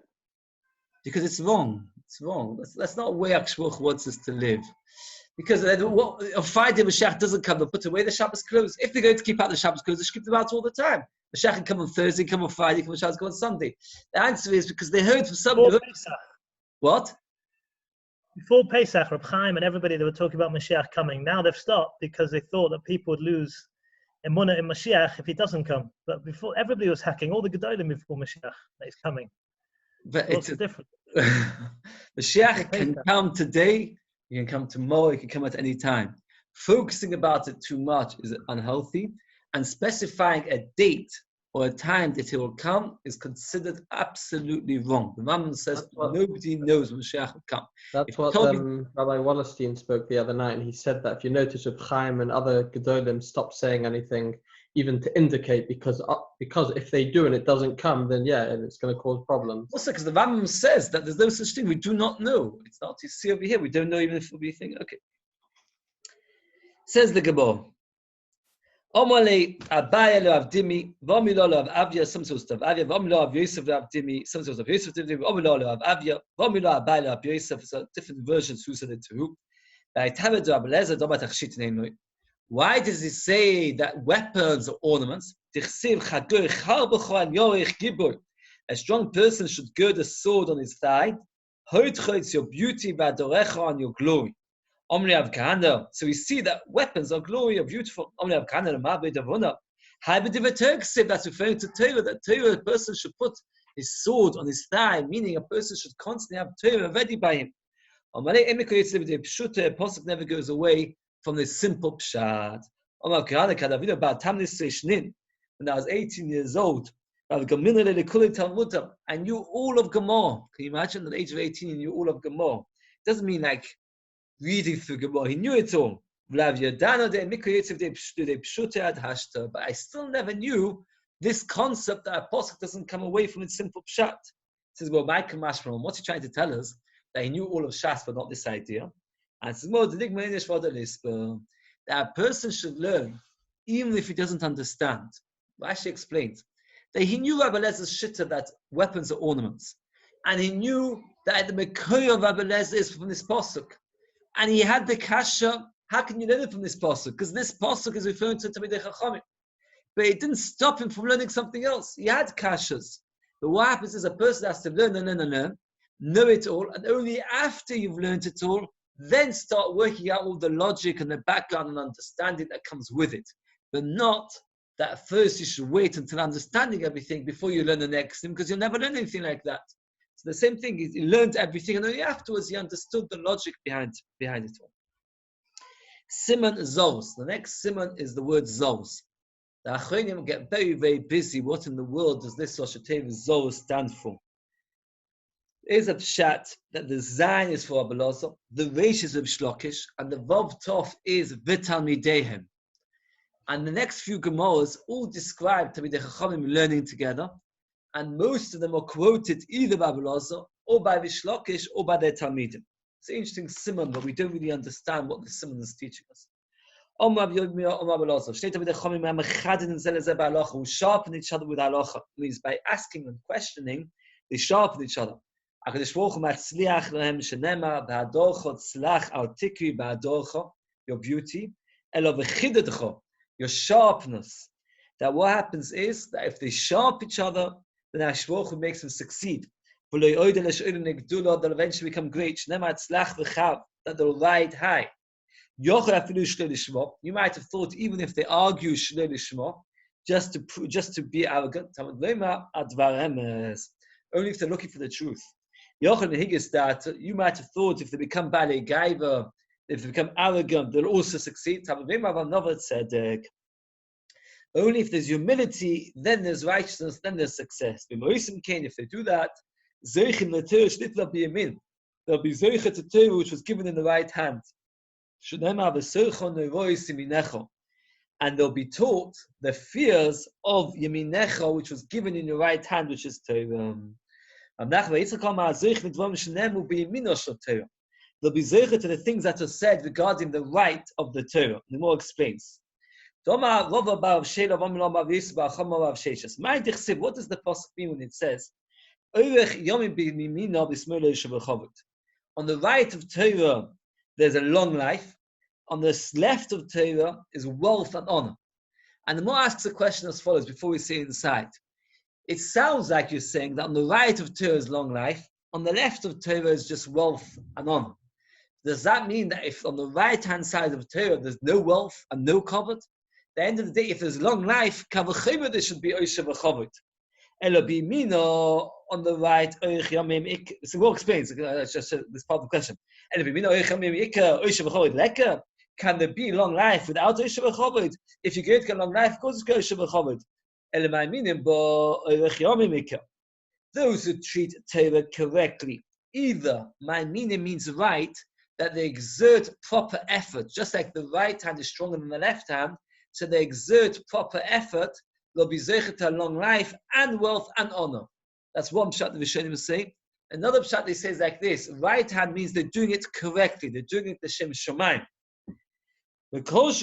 Because it's wrong. It's wrong. That's not the way Akshbuch wants us to live. Because on Friday, Mashiach doesn't come and put away the Shabbos clothes. If they're going to keep out the Shabbos clothes, they should keep them out all the time. Mashiach can come on Thursday, come on Friday, come on Shabbos, come on Sunday. The answer is because they heard from somebody. What? Before Pesach, Reb Chaim and everybody, they were talking about Mashiach coming. Now they've stopped because they thought that people would lose emunah in Mashiach if he doesn't come. But before, everybody was hacking all the Gedolim before Mashiach that he's coming. But it's different. Mashiach can come today, he can come tomorrow, he can come at any time. Focusing about it too much is unhealthy, and specifying a date or a time that he will come is considered absolutely wrong. The Rambam says nobody knows when Mashiach will come. That's what Rabbi Wallerstein spoke the other night, and he said that if you notice Reb Chaim and other Gedolim stop saying anything, even to indicate, because if they do and it doesn't come, then yeah, and it's going to cause problems. Also, because the Rambam says that there's no such thing, we do not know. It's not, you see over here, we don't know even if we'll be thinking, okay. Says the Gemara. Omale Abaya lo Avdimi, Vomilo lo Avavia, some sort of Avia, Vomilo of Yosef lo Avdimi, some sort of Yosef Avdimi, Vomilo lo Avavia, Vomilo Abaya lo Yosef, so different versions who said it to who. Why does he say that weapons are ornaments? A strong person should gird a sword on his thigh. It's your beauty and your glory. So we see that weapons are glory, are beautiful. That's referring to Torah, that Torah, a person should put his sword on his thigh, meaning a person should constantly have Torah ready by him. A pasuk never goes away from the simple pshat. When I was 18 years old, I knew all of Gemara. Can you imagine at the age of 18 you knew all of Gemara? It doesn't mean like reading through Gemara. He knew it all. But I still never knew this concept that a pasuk doesn't come away from its simple pshat. It says, well, what's he trying to tell us? That he knew all of Shas, but not this idea. And it says, that a person should learn, even if he doesn't understand. Rashi explains that he knew Rabbi Elazar's shitta that weapons are ornaments. And he knew that the Mekoy of Rabbi Elazar is from this pasuk. And he had the kasha, how can you learn it from this pasuk? Because this pasuk is referring to Talmidei Chachamim. But it didn't stop him from learning something else. He had kashas. But what happens is a person has to learn, know it all, and only after you've learned it all, then start working out all the logic and the background and understanding that comes with it. But not that first you should wait until understanding everything before you learn the next thing, because you'll never learn anything like that. So the same thing is you learned everything, and only afterwards you understood the logic behind it all. Siman Zos. The next Siman is the word Zos. The Achronim get very, very busy. What in the world does this Rosh Hashanah Zos stand for? There's a pshat that the Zayin is for Abelazar, the Reish is of Shlokish, and the Vav Tov is V'Talmidehem. And the next few Gemaras all describe Talmidei Chachamim learning together, and most of them are quoted either by Abelazar, or by Vishlokish, or by their Talmidim. It's an interesting simon, but we don't really understand what the simon is teaching us. We sharpen each other with halacha. Means by asking and questioning, they sharpen each other. Your beauty, your sharpness. That what happens is that if they sharpen each other, then Hashvochu makes them succeed. They'll eventually become great. That they'll ride high. You might have thought even if they argue just to be arrogant, only if they're looking for the truth. That you might have thought if they become balei gaiva, if they become arrogant, they'll also succeed. Only if there's humility, then there's righteousness, then there's success. If they do that, they'll be zeichet to Torah, which was given in the right hand. And they'll be taught the fears of Yeminecha, which was given in your right hand, which is Torah. They'll be zeichet to the things that are said regarding the right of the Torah. The more explains. What does the pasuk mean when it says, on the right of Torah, there's a long life. On the left of Torah is wealth and honor. And the more asks a question as follows before we see inside. It sounds like you're saying that on the right of Torah is long life, on the left of Torah is just wealth and honor. Does that mean that if on the right-hand side of Torah there's no wealth and no kavod, at the end of the day, if there's long life, there should be oisha v'chavod. Elobimino on the right, so we'll explain. That's just this part of the question. Can there be long life without oisha v'chavod? If you get long life, of course it's oisha v'chavod. Those who treat Torah correctly, either my meaning means right, that they exert proper effort, just like the right hand is stronger than the left hand, so they exert proper effort, they'll be zeichet to long life and wealth and honor. That's one pshat the Rishonim say. Another pshat they say is like this: right hand means they're doing it correctly, they're doing it l'shem shamayim. Those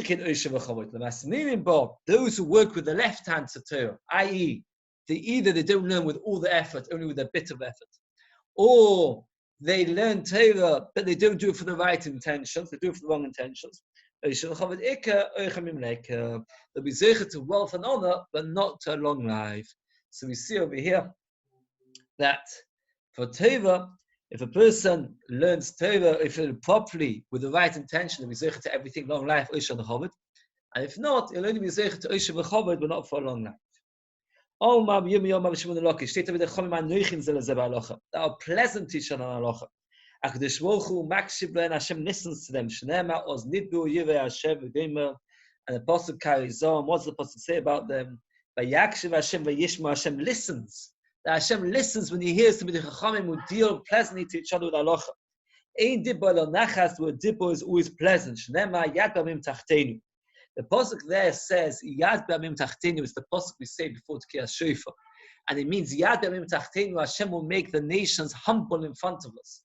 who work with the left hand to Torah, i.e., they don't learn with all the effort, only with a bit of effort, or they learn Torah, but they don't do it for the right intentions, they do it for the wrong intentions. They'll be zeichet to wealth and honor, but not to a long life. So we see over here that for Torah, if a person learns Torah, if it properly with the right intention, they'll be zeichet to everything, long life, oisha v'chavod. And if not, it'll only be zeichet to oisha v'chavod, but not for a long life. That are pleasant teachers on halacha. Hashem listens to them. And the Apostle carries on. What's the Apostle say about them? Hashem listens. That Hashem listens when He hears the Chachamim who deal pleasantly to each other with halacha. Ein dibur lo nachas, the word dibur is always pleasant. The pasuk there says Yad B'Amim Tachtenu is the pasuk we say before Tkiyas Shofar, and it means Yad B'Amim Tachtenu. Hashem will make the nations humble in front of us.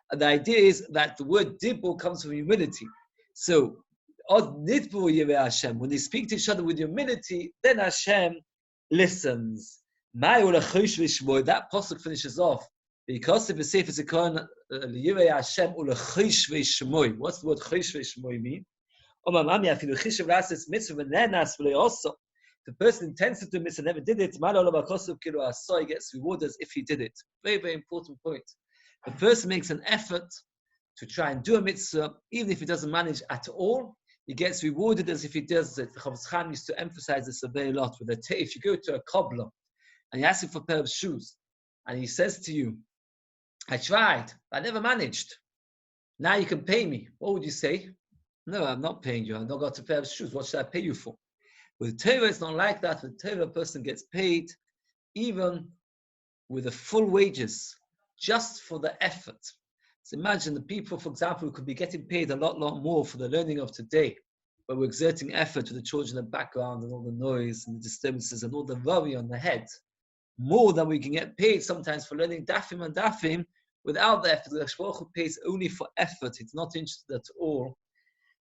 And the idea is that the word dibur comes from humility. So Od Nidbu Yireh Hashem, when they speak to each other with humility, then Hashem listens. That pasuk finishes off because if a Sefer Zikaron Yireh Hashem ulechosh v'shmoi. What's the word chosh v'shmoi mean? The person intends to do mitzvah and never did it, he gets rewarded as if he did it. Very, very important point. The person makes an effort to try and do a mitzvah, even if he doesn't manage at all, he gets rewarded as if he does it. The Chofetz Chaim used to emphasize this a very lot. If you go to a cobbler and you ask him for a pair of shoes, and he says to you, I tried, but I never managed. Now you can pay me. What would you say? No, I'm not paying you. I've not got a pair of shoes. What should I pay you for? With Torah, it's not like that. With Torah, a person gets paid even with the full wages, just for the effort. So imagine the people, for example, who could be getting paid a lot more for the learning of today, but we're exerting effort to the children in the background and all the noise and the disturbances and all the worry on the head, more than we can get paid sometimes for learning dafim and dafim without the effort. The Baruch Hu pays only for effort. He's not interested at all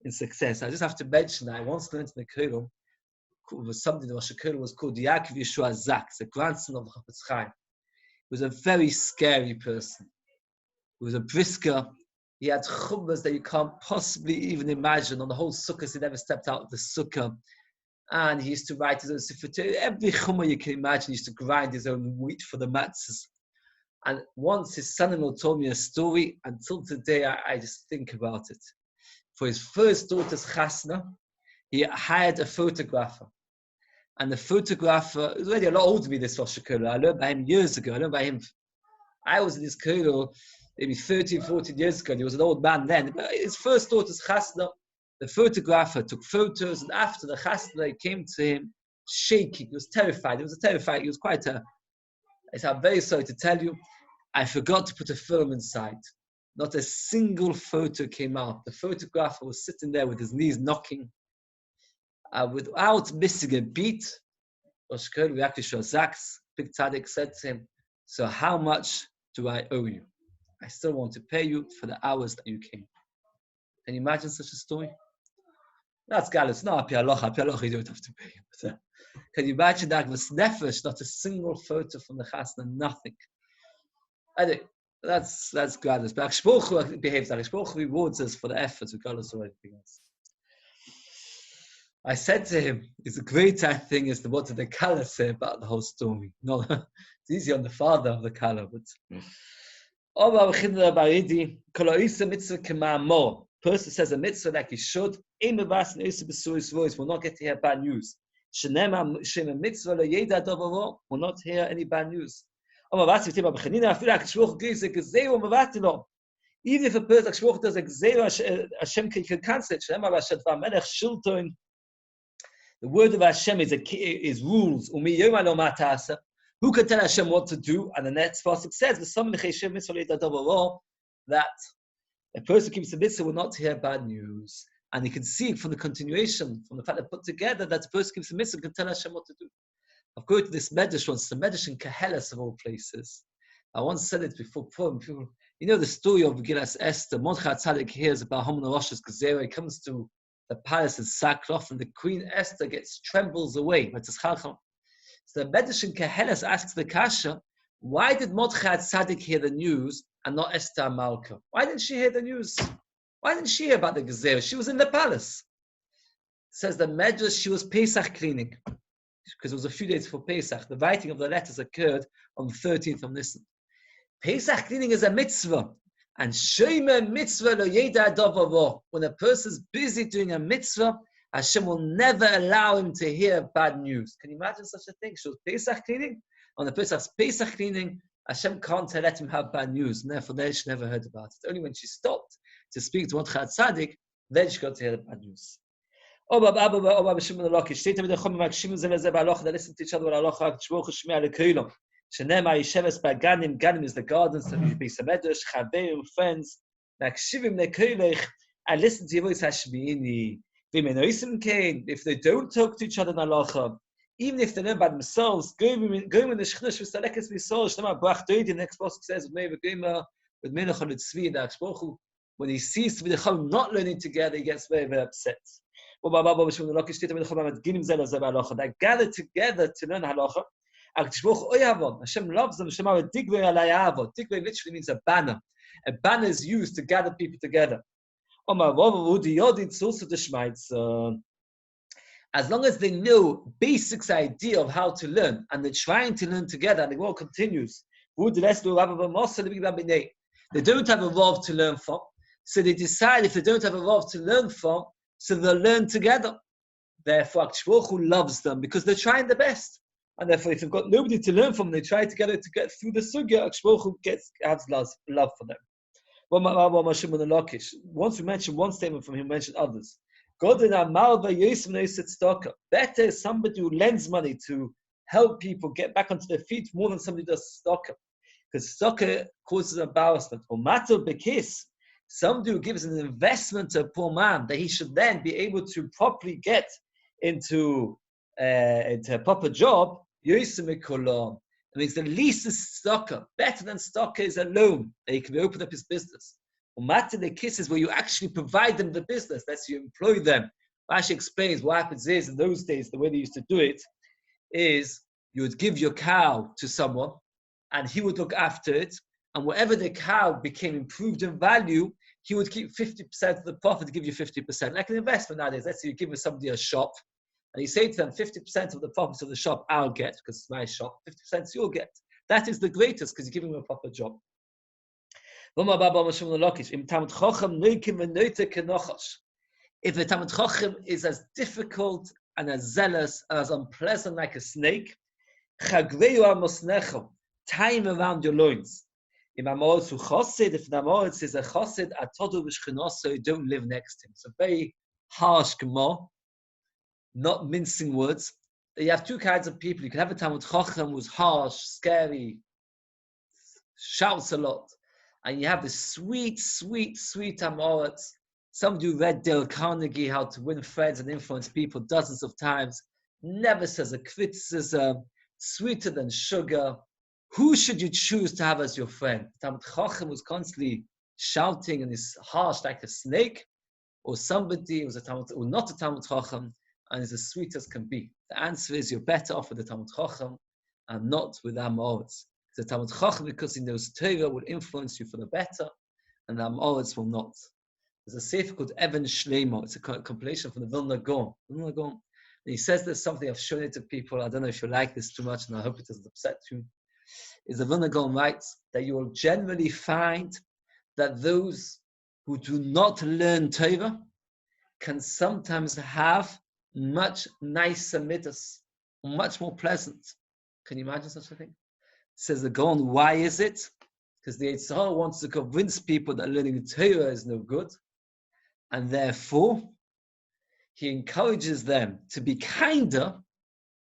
in success. I just have to mention that I once learned in the Kollel, was something that was called Yaakov Yeshua Zak, the grandson of the Chofetz Chaim. He was a very scary person. He was a brisker. He had chubbas that you can't possibly even imagine. On the whole sukkah, he never stepped out of the sukkah. And he used to write his own sefer. Every chummah you can imagine, he used to grind his own wheat for the matzahs. And once his son-in-law told me a story, until today I just think about it. For his first daughter's chasna, he hired a photographer. And the photographer was already a lot older than me, this Rosh Hashanah. I learned by him years ago. I was in his kollel maybe 13, 14 years ago. He was an old man then. But his first daughter's chasna, the photographer took photos, and after the chasna, he came to him shaking. He was terrified. He was quite I said, I'm very sorry to tell you, I forgot to put a film inside. Not a single photo came out. The photographer was sitting there with his knees knocking, without missing a beat. Rosh Hashanah, Yaakov Yeshua Zaks, big tzaddik, said to him, so how much do I owe you? I still want to pay you for the hours that you came. Can you imagine such a story? That's galus. No, api aloha, you don't have to pay. But, can you imagine that with nefesh, not a single photo from the chasna, nothing? I think that's galus. But Baruch Hu behaves like Baruch Hu rewards us for the efforts, regardless of anything else. I said to him, it's a great thing is what did the Kala say about the whole story? No, it's easy on the father of the Kala, but person says a mitzvah like he should, will not get to hear bad news. Will not hear any bad news. Even if a person does a gzeira, Hashem can cancel it. The word of Hashem is rules. Who can tell Hashem what to do? And the next pasuk says, that a person who keeps the mitzvah will not hear bad news. And you can see from the continuation, from the fact that put together, that the person who keeps the mitzvah can tell Hashem what to do. I've got to this medrash once, the medrash in Keheles of all places. I once said it before. People, you know the story of Gilas Esther. Mordechai Tzaddik hears about Haman Rosh's Gezerah. He comes to the palace in sackcloth, and the Queen Esther trembles away. So the Medrash in Keheles asks the Kasha, why did Mordechai Tzaddik hear the news and not Esther Malka? Why didn't she hear the news? Why didn't she hear about the Gezerah? She was in the palace. Says the Medrash, she was Pesach cleaning, because it was a few days before Pesach. The writing of the letters occurred on the 13th of Nisan. Pesach cleaning is a mitzvah. And Shomer mitzvah lo yeda dovavo. When a person's busy doing a mitzvah, Hashem will never allow him to hear bad news. Can you imagine such a thing? She was Pesach cleaning. On the Pesach's Pesach cleaning, Hashem can't let him have bad news. And therefore, then she never heard about it. Only when she stopped to speak to Mordechai Tzaddik, then she got to hear the bad news. Listen to each other. Shenema Yesheves Baganim, Ganim is the gardens, so you should be Samedrash, Chaverim, friends, Nakshivim Nekoilech, and listen to your voice Hashmiini. If they don't talk to each other in halacha, even if they know by themselves, go in the Shechnush with Salekes Misol, Shnema Brach Doidi, the next pasuk says, with Menach and Tzvi, the Akshbochu, when he sees the Chum not learning together, he gets very, very upset. They gather together to learn halacha. Hashem loves them. Digvei literally means a banner. A banner is used to gather people together. As long as they know basics idea of how to learn, and they're trying to learn together, and the world continues. They don't have a Rav to learn from, so they decide if they don't have a Rav to learn from, so they'll learn together. Therefore, Baruch Hu loves them because they're trying their best. And therefore, if they've got nobody to learn from, they try together to get through the sugya. Baruch Hu has love for them. Once we mentioned one statement from him, we mentioned others. Better is somebody who lends money to help people get back onto their feet more than somebody who does tzedakah. Because tzedakah causes embarrassment. Or matter bekis, somebody who gives an investment to a poor man that he should then be able to properly get into a proper job. It means the least is tzedakah. Better than tzedakah is a loan that he can open up his business. Matter the kisses where you actually provide them the business. That's you employ them. Rashi explains what happens is in those days the way they used to do it is you would give your cow to someone and he would look after it, and whatever the cow became improved in value, he would keep 50% of the profit to give you 50%. Like an investment nowadays. Let's say you give somebody a shop and you say to them 50% of the profits of the shop I'll get because it's my shop, 50% you'll get. That is the greatest because you're giving them a proper job. If the Talmid Chacham is as difficult and as zealous and as unpleasant like a snake, time around your loins. If the Amoritz is a chassid, you don't live next to him. It's a very harsh Gemara, not mincing words. You have two kinds of people. You can have a Talmid Chacham who's harsh, scary, shouts a lot. And you have this sweet, sweet, sweet Amoritz. Somebody who read Dale Carnegie, How to Win Friends and Influence People dozens of times, never says a criticism, sweeter than sugar. Who should you choose to have as your friend? Talmid Chacham was constantly shouting and is harsh like a snake, or somebody who's not a Talmid Chacham and is as sweet as can be? The answer is you're better off with the Talmid Chacham and not with Amoritz. The Talmid Chacham, because he knows Torah, will influence you for the better, and the Amoritz will not. There's a sefer called Even Shleimo. It's a compilation from the Vilna Gaon. And he says there's something, I've shown it to people, I don't know if you like this too much, and I hope it doesn't upset you. Is the Vilna Gaon writes that you will generally find that those who do not learn Torah can sometimes have much nicer midas, much more pleasant. Can you imagine such a thing? Says the Gaon, why is it? Because the Yetzer Hara wants to convince people that learning Torah is no good, and therefore he encourages them to be kinder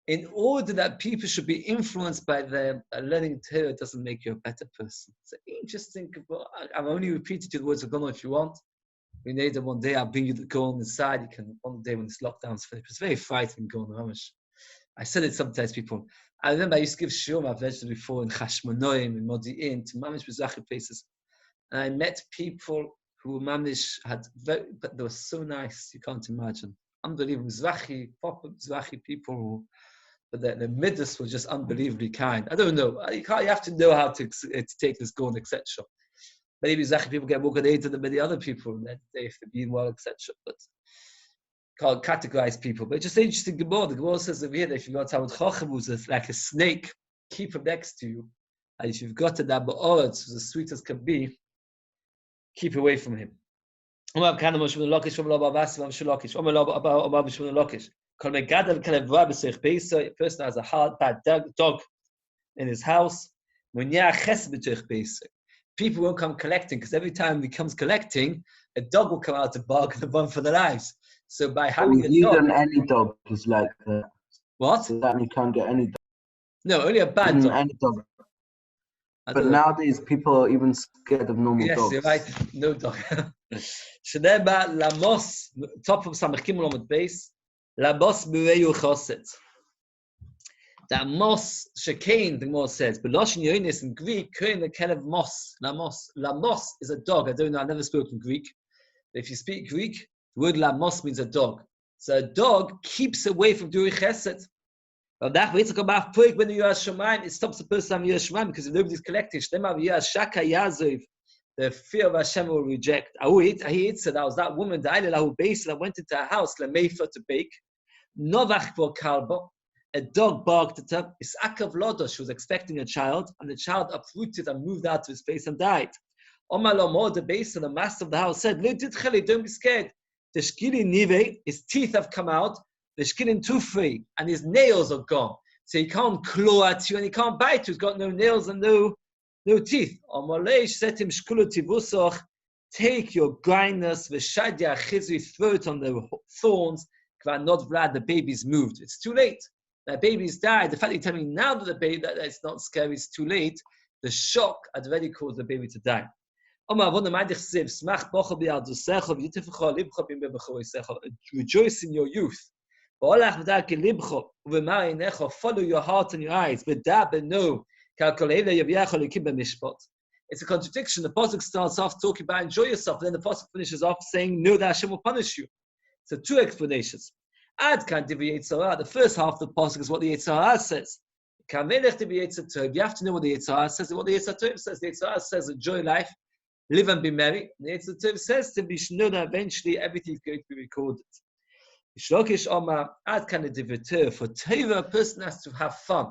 in order that people should be influenced by them. Learning Torah doesn't make you a better person. It's interesting. I'm only repeating to you the words of Gaon if you want. We need that one day I'll bring you the Gaon inside. You can one day when this lockdown's finished. It's very frightening, Gaon. I said it sometimes, people. I remember I used to give shiur, I've mentioned before, in Chashmonoim, in Modi'in, to Mamish Mizrahi places. And I met people who Mamish had but they were so nice, you can't imagine. Unbelievable. Mizrahi, proper Mizrahi people who, but the midas were just unbelievably kind. I don't know. You have to know how to take this going, etc. Maybe Mizrahi people get more creative than many other people, and if they're being well, etc. But can't categorize people, but it's just interesting. The Gemara says over here that if you've got Talmid Chacham who's like a snake, keep him next to you, and if you've got a Amoritz who's as sweet as can be, keep away from him. A person has a hard, bad dog in his house. People won't come collecting because every time he comes collecting, a dog will come out to bark and run for their lives. So by having a dog, any dog is like that. What? So that you can't get any dog. No, only a bad dog. Any dog. But nowadays people are even scared of normal dogs. Yes, you're right. No dog. Shneba lamos, top of Samach Gimel on the base. Lamos b'reyu choset. That mos shekain, the Gemara says, but Lashon Yonis in Greek, kohen the kind of mos. Lamos is a dog. I don't know. I've never spoken Greek. But if you speak Greek, the word lamos means a dog. So a dog keeps away from doing chesed. But that way, it stops the person from Yiras Shamayim because if nobody's collecting, the fear of Hashem will reject. He said, that was that woman, that went into her house to bake. A dog barked at her. She was expecting a child, and the child uprooted and moved out of his face and died. The master of the house said, don't be scared. The shkili nive, his teeth have come out. The shkilin tufri, and his nails are gone. So he can't claw at you and he can't bite you. He's got no nails and no teeth. Amalei said him shkulu tivusoch, take your grindness, v'shadya chizri, throw it on the thorns. Not Vlad, the baby's moved. It's too late. That baby's died. The fact that you tell me now that the baby that it's not scary, it's too late. The shock had already caused the baby to die. Rejoice in your youth. Follow your heart and your eyes. It's a contradiction. The pasuk starts off talking about enjoy yourself, and then the pasuk finishes off saying, "Know that Hashem will punish you." So two explanations. Ad kan divi Yetzirah. The first half of the pasuk is what the Yetzirah says. You have to know what the Yetzirah says and what the Yetzirah says. The Yetzirah says enjoy life, live and be merry. And the Yetzirah says to be know that eventually everything is going to be recorded. Shlokish Omar, Ad kan divi for Torah, a person has to have fun.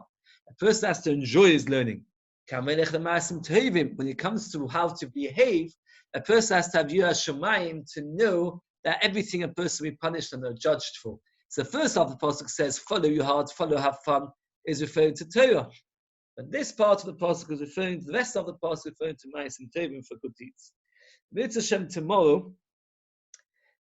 A person has to enjoy his learning. When it comes to how to behave, a person has to have Yirah Shamayim to know that everything a person will be punished and are judged for. So the first half of the pasuk says, follow your heart, follow, have fun, is referring to Torah. But this part of the pasuk is referring to the rest of the pasuk, referring to Ma'is and Tovim for good deeds. Mitzvah Hashem tomorrow,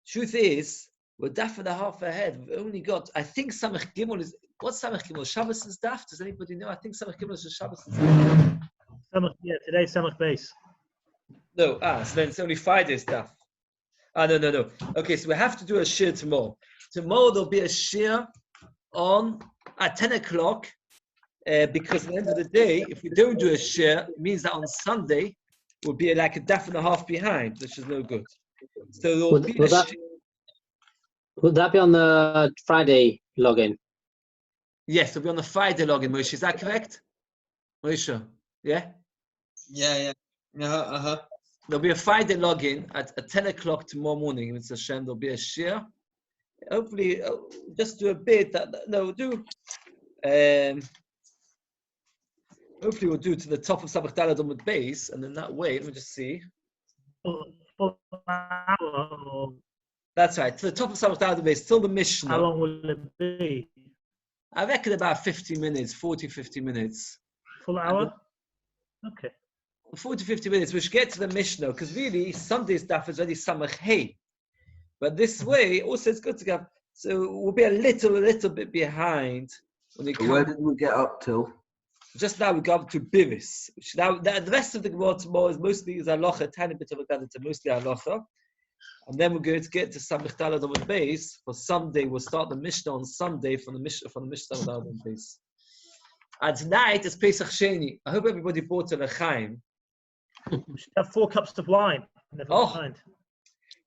truth is, we're daf and a half ahead. We've only got, I think Samach Gimel is, what's Samach Gimel? Shabbos is daf? Does anybody know? I think Samach Gimel is Shabbos. Yeah, today's Samach base. No, so then it's only Friday's daf. No. Okay, so we have to do a shiur tomorrow. Tomorrow there'll be a shiur at 10 o'clock, because at the end of the day, if we don't do a shiur, it means that on Sunday we'll be like a daf and a half behind, which is no good. So there'll be a shiur. Would that be on the Friday login? Yes, it'll be on the Friday login, Moshe. Is that correct? Moshe, yeah? Yeah. There'll be a Friday login at 10 o'clock tomorrow morning. It's Hashem. There'll be a shiur. Hopefully, just do a bit. Hopefully, we'll do to the top of Sabbath Dalad on the base, and then that way, let me just see. That's right. To the top of Sabbath Dalad on the base, till the Mishnah. How long will it be? I reckon about 50 minutes, 40, 50 minutes. Full hour? Okay. 40, 50 minutes, we should get to the Mishnah, because really, Sunday's daf is already Samach Hey. But this way, also it's good to go. So we'll be a little bit behind when it comes. Where did we get up till? Just now we go up to Biris. Now the rest of the Gemara tomorrow is mostly halacha, a tiny bit of a gadita, mostly halacha. And then we're going to get to Samach Dalad on the base. For Sunday, we'll start the Mishnah on Sunday from the Mishnah Samach Dalad on the base. And tonight is Pesach Sheni. I hope everybody bought a lechaim. We should have 4 cups of wine.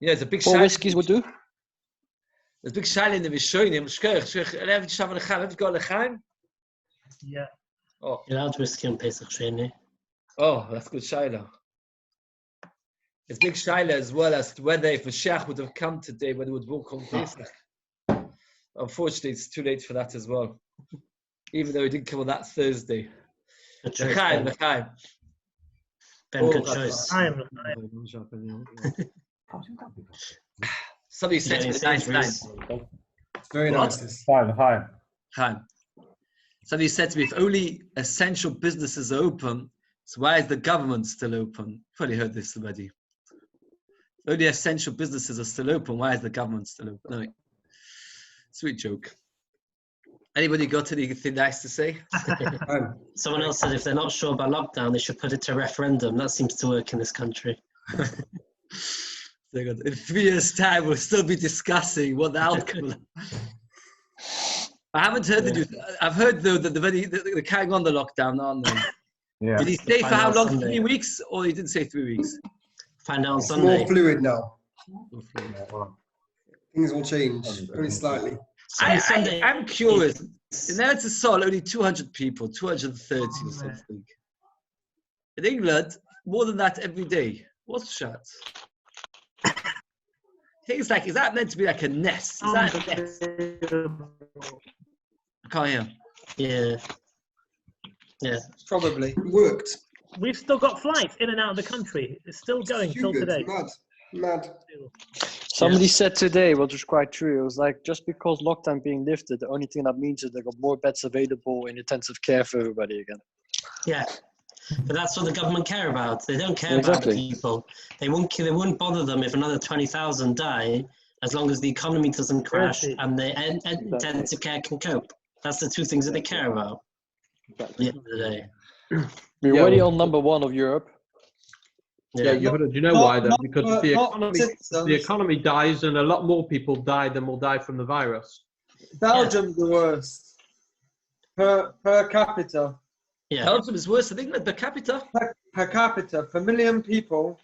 Yeah, there's a big 4 whiskeys would do. There's a big shaila in the Rishonim. Have you got lechaim? Yeah. Oh. You're allowed whiskey on Pesach Sheni. Oh, that's good shaila. There's big shaila as well as to whether if Mashiach would have come today, whether he would walk on Pesach. Unfortunately, it's too late for that as well. Even though he didn't come on that Thursday. Lechaim. Ben, good choice. Somebody said to me, nice. Very nice. Hi. Somebody said to me, if only essential businesses are open, so why is the government still open? You've probably heard this already. If only essential businesses are still open, why is the government still open? No. Sweet joke. Anybody got anything nice to say? Someone else said if they're not sure about lockdown, they should put it to referendum. That seems to work in this country. In 3 years' time, we'll still be discussing what the outcome is. I haven't heard the news. I've heard, though, that they're carrying on the lockdown, aren't they? Yeah. Did he stay for how long? Sunday. 3 weeks? Or he didn't say 3 weeks? Find out on It's Sunday. more fluid now. Things will change, very slightly. I'm curious. In Eretz Yisrael, only 200 people, 230 or something. In England, more than that every day. What's shut? Things like, is that meant to be like a nest? Is that a nest? I can't hear. Yeah. Probably. Worked. We've still got flights in and out of the country. It's still going till today. Mad. Somebody said today, which was quite true, it was like, just because lockdown being lifted, the only thing that means is they've got more beds available in intensive care for everybody again. Yeah, but that's what the government care about. They don't care Exactly. about people. They won't bother them if another 20,000 die, as long as the economy doesn't crash and the intensive care can cope. That's the two things that they care about. At the end of the day. We're already on number 1 of Europe. Yeah, Yehuda, do you know why though? not- Because not- if not citizens. the economy dies, and a lot more people die than will die from the virus. Belgium's the worst. Per capita. Yeah. Belgium is worse than England per capita. Per capita. Per million people.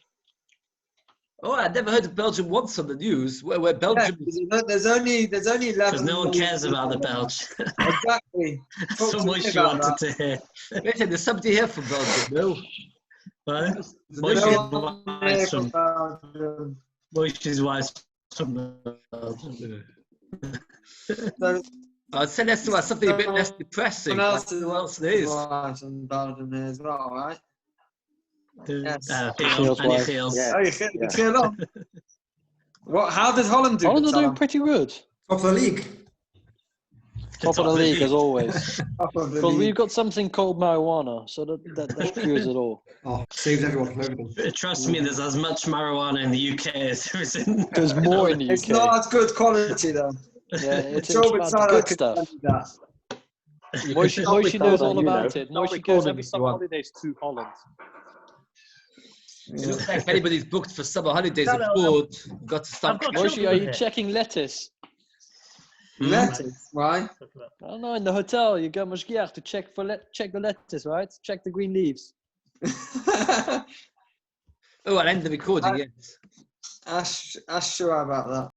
Oh, I never heard of Belgium once on the news. Where Belgium is. Yeah, there's only 11. Because no one million cares about the people. Belge. Exactly. Talk So to much me you about wanted that. to hear. Wait, there's somebody here from Belgium. No. Right? There's no one here from Belgium. Moishe's wife's from Belgium. So I'd say that's something a bit less depressing. someone I else don't know what else there is. from Belgium here as well, right? Yes. Feels And it like- feels. yeah. Oh, you feel on. What? How did Holland do? Holland are doing Salam? pretty good. Top of the league. Top of the league, as always. Top of the Because league. we've got something called marijuana, so that cures it all. Oh, saves everyone from everything. Trust me, there's as much marijuana in the UK as there is in. There's more in the UK. It's not as good quality though. Yeah, it's Joe about the Bitsara good could stuff. tell you that. Moishi knows all you know. about it. Stop Moishi recording goes every if you summer want. holidays to Holland. It looks like if anybody's booked for summer holidays No, no, abroad, you've got to start. I've got Moishi, are children you here. checking lettuce? Lettuce, right? I don't know, in the hotel, you go Moshgiach to check check the lettuce, right? Check the green leaves. Oh, I'll end the recording, yes. Ask Shiur about that.